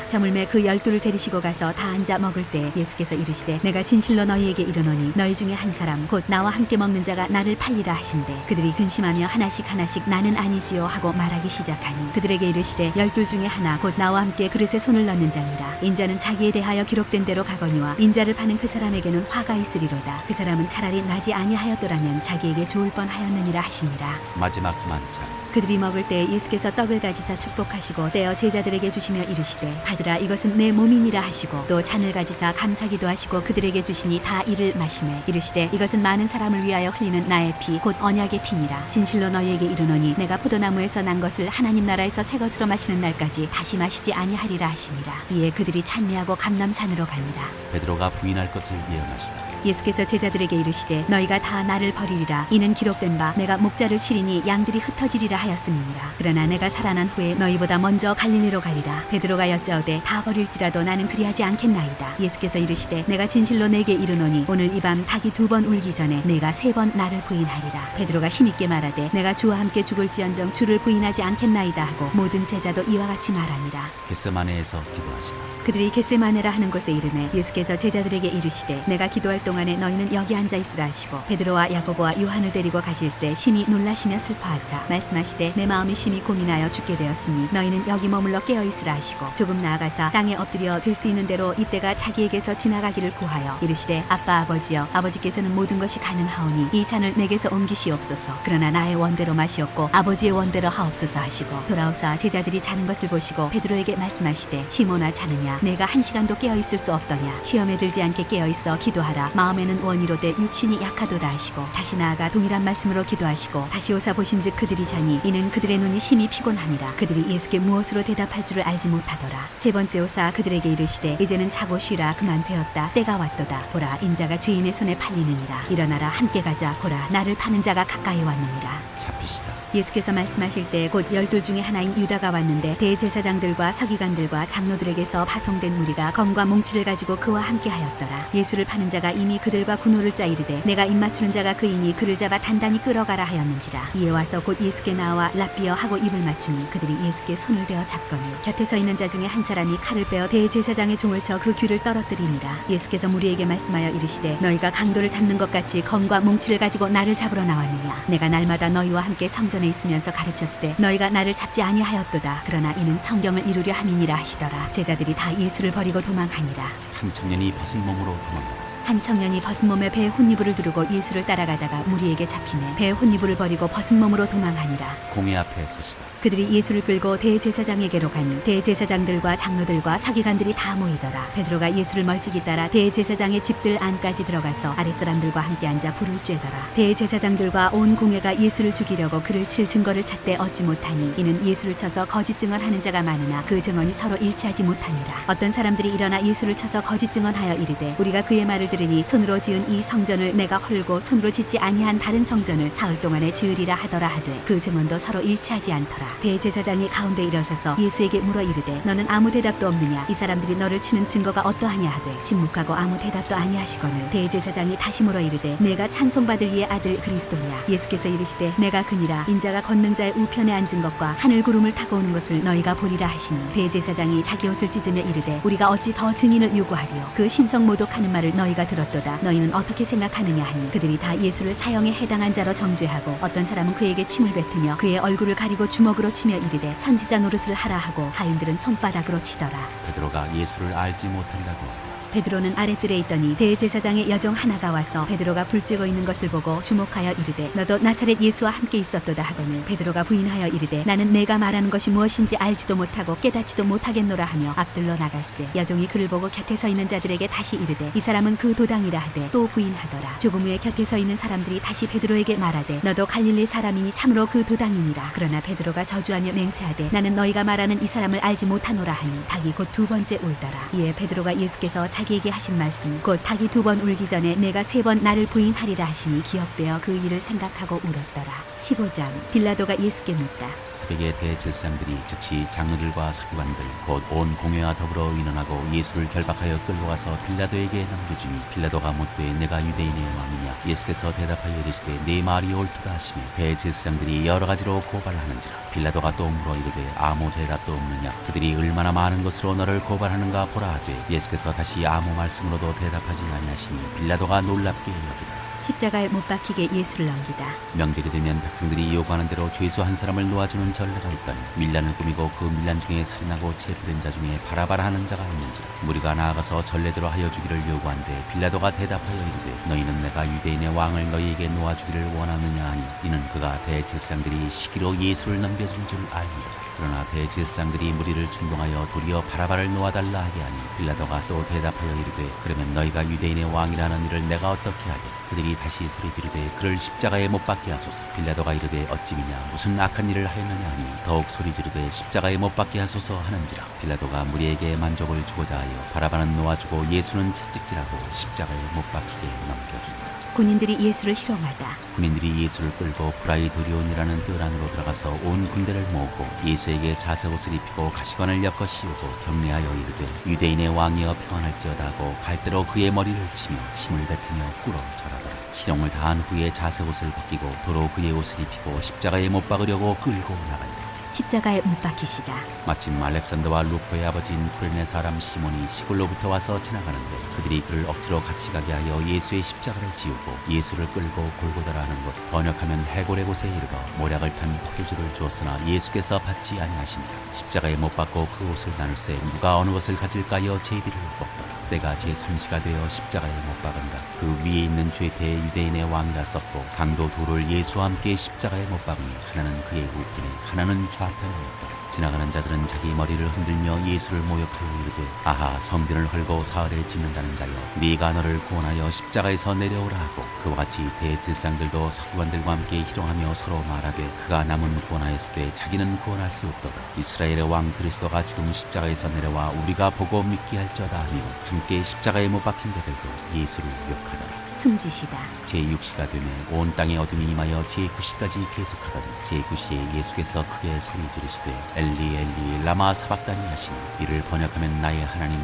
저물매 그 12를 데리시고 가서 다 앉아 먹을 때 예수께서 이르시되 내가 진실로 너희에게 이르노니 너희 중에 한 사람 곧 나와 함께 먹는 자가 나를 팔리라 하신대 그들이 근심하며 하나씩 나는 아니지요 하고 말하기 시작하니 그들에게 이르시되 12 중에 하나 곧 나와 함께 그릇에 손을 넣는 자니라. 인자는 자기에 대하여 기록된 대로 가거니와 인자를 파는 그 사람에게는 화가 있으리로다. 그 사람은 차라리 나지 아니하였더라면 자기에게 좋을 뻔하였느니라 하시니라. 마지막 만찬. 그들이 먹을 때 예수께서 떡을 가지사 축복하시고 떼어 제자들에게 주시며 이르시되 받으라 이것은 내 몸이니라 하시고 또 잔을 가지사 감사기도 하시고 그들에게 주시니 다 이를 마시매 이르시되 이것은 많은 사람을 위하여 흘리는 나의 피 곧 언약의 피니라. 진실로 너희에게 이르노니 내가 포도나무에서 난 것을 하나님 나라에서 새 것으로 마시는 날까지 다시 마시지 아니하리라 하시니라. 이에 그들이 찬미하고 감람산으로 가니라. 베드로가 부인할 것을 예언하시다. 예수께서 제자들에게 이르시되 너희가 다 나를 버리리라. 이는 기록된 바 내가 목자를 치리니 양들이 흩어지리라 하였음이니라. 그러나 내가 살아난 후에 너희보다 먼저 갈릴리로 가리라. 베드로가 여짜오되 다 버릴지라도 나는 그리하지 않겠나이다. 예수께서 이르시되 내가 진실로 내게 이르노니 오늘 이 밤 닭이 2번 울기 전에 내가 3번 나를 부인하리라. 베드로가 힘있게 말하되 내가 주와 함께 죽을지언정 주를 부인하지 않겠나이다 하고 모든 제자도 이와 같이 말하니라. 겟세마네에서 기도하시다. 그들이 겟세마네라 하는 곳에 이르매 예수께서 제자들에게 이르시되 내가 기도할 동안에 너희는 여기 앉아 있으라 하시고 베드로와 야고보와 요한을 데리고 가실새 심히 놀라시며 슬퍼하사 말씀하시되 내 마음이 심히 고민하여 죽게 되었으니 너희는 여기 머물러 깨어 있으라 하시고 조금 나아가사 땅에 엎드려 될 수 있는 대로 이때가 자기에게서 지나가기를 구하여 이르시되 아빠 아버지여 아버지께서는 모든 것이 가능하오니 이 잔을 내게서 옮기시옵소서. 그러나 나의 원대로 마시옵고 아버지의 원대로 하옵소서 하시고 돌아오사 제자들이 자는 것을 보시고 베드로에게 말씀하시되 시몬아 자느냐 내가 1시간도 깨어 있을 수 없더냐. 시험에 들지 않게 깨어 있어 기도하라. 마음에는 원이로되 육신이 약하도다 하시고 다시 나아가 동일한 말씀으로 기도하시고 다시 오사 보신즉 그들이 자니 이는 그들의 눈이 심히 피곤함이라. 그들이 예수께 무엇으로 대답할 줄을 알지 못하더라. 세 번째 오사 그들에게 이르시되 이제는 자고 쉬라. 그만 되었다. 때가 왔도다. 보라 인자가 죄인의 손에 팔리느니라. 일어나라 함께 가자. 보라 나를 파는 자가 가까이 왔느니라. 잡히시다. 예수께서 말씀하실 때 곧 12 중에 하나인 유다가 왔는데 대제사장들과 서기관들과 장로들에게서 파송된 무리가 검과 몽치를 가지고 그와 함께 하였더라. 예수를 파는 자가 이미 그들과 군호를 짜 이르되 내가 입 맞추는 자가 그이니 그를 잡아 단단히 끌어가라 하였는지라. 이에 와서 곧 예수께 나와 랍비여 하고 입을 맞추니 그들이 예수께 손을 대어 잡거늘 곁에 서 있는 자 중에 한 사람이 칼을 빼어 대제사장의 종을 쳐 그 귀를 떨어뜨리니라. 예수께서 무리에게 말씀하여 이르시되 너희가 강도를 잡는 것 같이 검과 몽치를 가지고 나를 잡으러 나왔느냐. 내가 날마다 너희와 함께 성전에 있으면서 가르쳤으되 너희가 나를 잡지 아니하였도다. 그러나 이는 성경을 이루려 함이니라 하시더라. 제자들이 다 예수를 버리고 도망하니라. 한 청년이 벗은 몸으로 도망가다. 한 청년이 벗은 몸에 배에 혼이불을 두르고 예수를 따라가다가 무리에게 잡히매 배에 혼이불을 버리고 벗은 몸으로 도망하니라. 공회 앞에 서시다. 그들이 예수를 끌고 대제사장에게로 가니 대제사장들과 장로들과 서기관들이 다 모이더라. 베드로가 예수를 멀찍이 따라 대제사장의 집들 안까지 들어가서 아랫 사람들과 함께 앉아 불을 쬐더라. 대제사장들과 온 공회가 예수를 죽이려고 그를 칠 증거를 찾되 얻지 못하니 이는 예수를 쳐서 거짓 증언하는 자가 많으나 그 증언이 서로 일치하지 못하니라. 어떤 사람들이 일어나 예수를 쳐서 거짓 증언하여 이르되 우리가 그의 말을 들으니 손으로 지은 이 성전을 내가 헐고 손으로 짓지 아니한 다른 성전을 사흘 동안에 지으리라 하더라 하되 그 증언도 서로 일치하지 않더라. 대제사장이 가운데 일어서서 예수에게 물어 이르되 너는 아무 대답도 없느냐. 이 사람들이 너를 치는 증거가 어떠하냐 하되 침묵하고 아무 대답도 아니하시거늘 대제사장이 다시 물어 이르되 내가 찬송받을 이의 아들 그리스도냐. 예수께서 이르시되 내가 그니라. 인자가 걷는 자의 우편에 앉은 것과 하늘 구름을 타고 오는 것을 너희가 보리라 하시니 대제사장이 자기 옷을 찢으며 이르되 우리가 어찌 더 증인을 요구하리요. 그 신성 모독하는 말을 너희가 우리가 들었도다. 너희는 어떻게 생각하느냐 하니 그들이 다 예수를 사형에 해당한 자로 정죄하고 어떤 사람은 그에게 침을 뱉으며 그의 얼굴을 가리고 주먹으로 치며 이르되 선지자 노릇을 하라 하고 하인들은 손바닥으로 치더라. 베드로가 예수를 알지 못한다고 하고 베드로는 아랫뜰에 있더니 대제사장의 여종 하나가 와서 베드로가 불쬐고 있는 것을 보고 주목하여 이르되 너도 나사렛 예수와 함께 있었도다 하거늘 베드로가 부인하여 이르되 나는 내가 말하는 것이 무엇인지 알지도 못하고 깨닫지도 못하겠노라 하며 앞들로 나갈새 여종이 그를 보고 곁에 서 있는 자들에게 다시 이르되 이 사람은 그 도당이라 하되 또 부인하더라. 조금 후에 곁에 서 있는 사람들이 다시 베드로에게 말하되 너도 갈릴리 사람이니 참으로 그 도당이니라. 그러나 베드로가 저주하며 맹세하되 나는 너희가 말하는 이 사람을 알지 못하노라 하니 닭이 곧 두 번째 울더라. 이에 베드로가 예수께서 자기에게 하신 말씀 곧 닭이 두 번 울기 전에 내가 세 번 나를 부인하리라 하시니 기억되어 그 일을 생각하고 울었더라. 15장 빌라도가 예수께 묻다. 새벽에 대제사장들이 즉시 장로들과 서기관들 곧 온 공회와 더불어 의논하고 예수를 결박하여 끌고 가서 빌라도에게 넘겨주니 빌라도가 묻되 내가 유대인의 왕이냐. 예수께서 대답하여 이르시되 네 말이 옳도다 하시며 대제사장들이 여러 가지로 고발하는지라. 빌라도가 또 물어 이르되 아무 대답도 없느냐. 그들이 얼마나 많은 것으로 너를 고발하는가 보라 하되 예수께서 다시 아무 말씀으로도 대답하지 아니하시니 빌라도가 놀랍게 여기더라. 십자가에 못 박히게 예수를 넘기다. 명절이 되면 백성들이 요구하는 대로 죄수 한 사람을 놓아주는 전례가 있더니 밀란을 꾸미고 그 밀란 중에 살인하고 체포된 자 중에 바라바라 하는 자가 있는지 무리가 나아가서 전례대로 하여 주기를 요구한데 빌라도가 대답하여 이르되 너희는 내가 유대인의 왕을 너희에게 놓아주기를 원하느냐 하니 이는 그가 대제사장들이 시기로 예수를 넘겨준 줄 알미라. 그러나 대제사장들이 무리를 충동하여 도리어 바라바를 놓아달라 하게 하니 빌라도가 또 대답하여 이르되 그러면 너희가 유대인의 왕이라는 일을 내가 어떻게 하랴. 그들이 다시 소리 지르되 그를 십자가에 못 박게 하소서. 빌라도가 이르되 어찌미냐 무슨 악한 일을 하였느냐 하니 더욱 소리 지르되 십자가에 못 박게 하소서 하는지라. 빌라도가 무리에게 만족을 주고자 하여 바라바는 놓아주고 예수는 채찍질하고 십자가에 못 박히게 넘겨주니라. 군인들이 예수를 희롱하다. 군인들이 예수를 끌고 브라이도리온이라는 뜰 안으로 들어가서 온 군대를 모으고 예수에게 자색옷을 입히고 가시관을 엮어 씌우고 경례하여 이르되 유대인의 왕이여 평안할지어다 하고 갈대로 그의 머리를 치며 침을 뱉으며 꿇어 절하더라. 희롱을 다한 후에 자색옷을 벗기고 도로 그의 옷을 입히고 십자가에 못 박으려고 끌고 나가니라. 십자가에 못 박히시다. 마침 알렉산더와 루포의 아버지인 쿠레네 사람 시몬이 시골로부터 와서 지나가는데 그들이 그를 억지로 같이 가게 하여 예수의 십자가를 지우고 예수를 끌고 골고다라 하는 곳 번역하면 해골의 곳에 이르러 모략을 탄 포도주를 주었으나 예수께서 받지 아니하시니라. 십자가에 못 박고 그 옷을 나눌새 누가 어느 것을 가질까 하여 제비를 뽑더라. 때가 제3시가 되어 십자가에 못 박으니라. 그 위에 있는 죄패의 유대인의 왕이라 썼고 강도 둘을 예수와 함께 십자가에 못 박으니 하나는 그의 우편에 하나는 좌편에 있더라. 지나가는 자들은 자기 머리를 흔들며 예수를 모욕하여 이르되 아하 성전을 헐고 사흘에 짓는다는 자여 네가 너를 구원하여 십자가에서 내려오라 하고 그와 같이 대제사장들도 서기관들과 함께 희롱하며 서로 말하되 그가 남은 구원하였을 때 자기는 구원할 수 없도다. 이스라엘의 왕 그리스도가 지금 십자가에서 내려와 우리가 보고 믿게 할지어다 하며 함께 십자가에 못 박힌 자들도 예수를 욕하더라. 숨지시다. 제6시가 되매 온 땅에 어둠이 임하여 제9시까지 계속하더니 제9시에 예수께서 크게 소리 지르시되 엘리 엘리 라마 사박다니 하시니 이를 번역하면 나의 하나님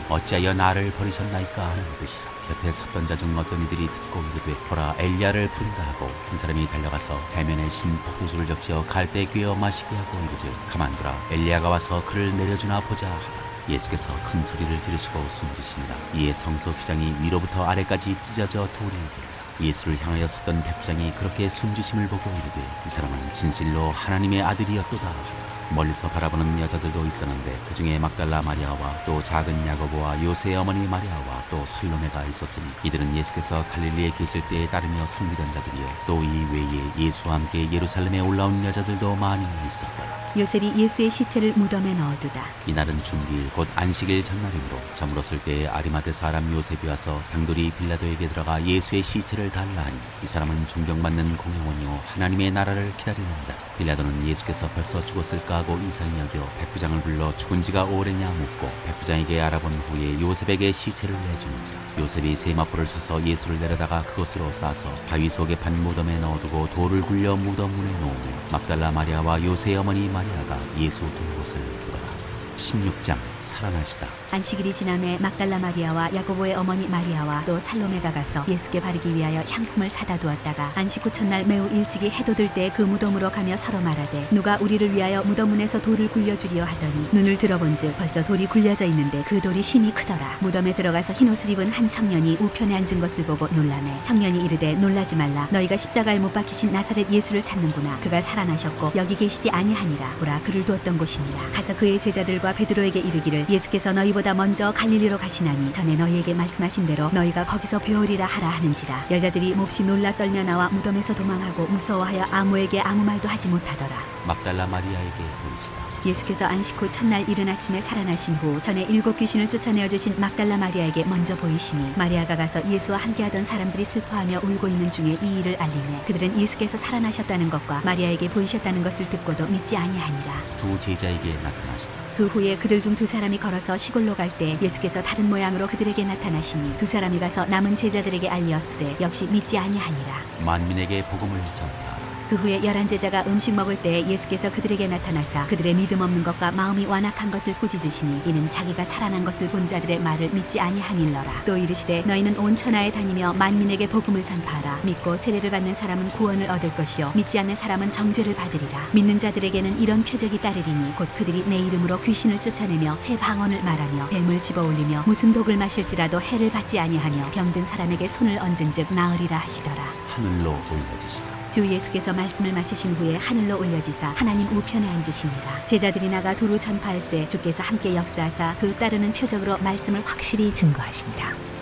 어찌하여 나를 버리셨나이까 하는 뜻이라. 곁에 섰던 자 중 어떤 이들이 듣고 이르되 보라 엘리야를 부른다 하고 한 사람이 달려가서 해면에 신 포도주를 적시어 갈대 꿰어 마시게 하고 이르되 가만두라 엘리야가 와서 그를 내려주나 보자 하더라. 예수께서 큰 소리를 지르시고 숨지시니라. 이에 성소 휘장이 위로부터 아래까지 찢어져 둘이 되니라. 예수를 향하여 섰던 백부장이 그렇게 숨지심을 보고 이르되 이 사람은 진실로 하나님의 아들이었도다 하더라. 멀리서 바라보는 여자들도 있었는데 그 중에 막달라 마리아와 또 작은 야고보와 요새의 어머니 마리아와 또 살로메가 있었으니 이들은 예수께서 갈릴리에 계실 때에 따르며 섬기던 자들이요 또 이 외에 예수와 함께 예루살렘에 올라온 여자들도 많이 있었더라. 요셉이 예수의 시체를 무덤에 넣어두다. 이날은 준비일 곧 안식일 전날이므로 저물었을 때에 아리마대 사람 요셉이 와서 당돌이 빌라도에게 들어가 예수의 시체를 달라 하니 이 사람은 존경받는 공회원이요 하나님의 나라를 기다리는 자. 빌라도는 예수께서 벌써 죽었을까 하고 이상히 여겨 백부장을 불러 죽은 지가 오래냐 묻고 백부장에게 알아본 후에 요셉에게 시체를 내주는지라. 요셉이 세마포를 사서 예수를 내려다가 그곳으로 싸서 바위 속에 판 무덤에 넣어두고 돌을 굴려 무덤 문에 놓으며 막달라 마리아와 요새의 어머니 마리아가 예수 둔 곳을 보더라. 16장 살아나시다. 안식일이 지남에 막달라 마리아와 야고보의 어머니 마리아와 또 살로메가 가서 예수께 바르기 위하여 향품을 사다 두었다가 안식 후 첫날 매우 일찍이 해돋을 때 그 무덤으로 가며 서로 말하되 누가 우리를 위하여 무덤 문에서 돌을 굴려주리요 하더니 눈을 들어본즉 벌써 돌이 굴려져 있는데 그 돌이 심히 크더라. 무덤에 들어가서 흰옷을 입은 한 청년이 우편에 앉은 것을 보고 놀라매 청년이 이르되 놀라지 말라. 너희가 십자가에 못 박히신 나사렛 예수를 찾는구나. 그가 살아나셨고 여기 계시지 아니하니라. 보라 그를 두었던 곳이니라. 가서 그의 제자들과 베드로에게 이르기를 예수께서 너희보다 먼저 갈릴리로 가시나니 전에 너희에게 말씀하신 대로 너희가 거기서 배우리라 하라 하는지라. 여자들이 몹시 놀라 떨며 나와 무덤에서 도망하고 무서워하여 아무에게 아무 말도 하지 못하더라. 막달라 마리아에게 보이시다. 예수께서 안식 후 첫날 이른 아침에 살아나신 후 전에 7 귀신을 쫓아내어 주신 막달라 마리아에게 먼저 보이시니 마리아가 가서 예수와 함께하던 사람들이 슬퍼하며 울고 있는 중에 이 일을 알리매 그들은 예수께서 살아나셨다는 것과 마리아에게 보이셨다는 것을 듣고도 믿지 아니하니라. 두 제자에게 나타나시다. 그 후에 그들 중 2 사람이 걸어서 시골로 갈 때 예수께서 다른 모양으로 그들에게 나타나시니 2 사람이 가서 남은 제자들에게 알리었으되 역시 믿지 아니하니라. 만민에게 복음을 전하라. 그 후에 11 제자가 음식 먹을 때 예수께서 그들에게 나타나사 그들의 믿음 없는 것과 마음이 완악한 것을 꾸짖으시니 이는 자기가 살아난 것을 본 자들의 말을 믿지 아니하니러라. 또 이르시되 너희는 온 천하에 다니며 만민에게 복음을 전파하라. 믿고 세례를 받는 사람은 구원을 얻을 것이요 믿지 않는 사람은 정죄를 받으리라. 믿는 자들에게는 이런 표적이 따르리니 곧 그들이 내 이름으로 귀신을 쫓아내며 새 방언을 말하며 뱀을 집어올리며 무슨 독을 마실지라도 해를 받지 아니하며 병든 사람에게 손을 얹은즉 나으리라 하시더라. 하늘로 올려지시다. 주 예수께서 말씀을 마치신 후에 하늘로 올려지사 하나님 우편에 앉으시니라. 제자들이 나가 두루 전파할새 주께서 함께 역사하사 그 따르는 표적으로 말씀을 확실히 증거하시니라.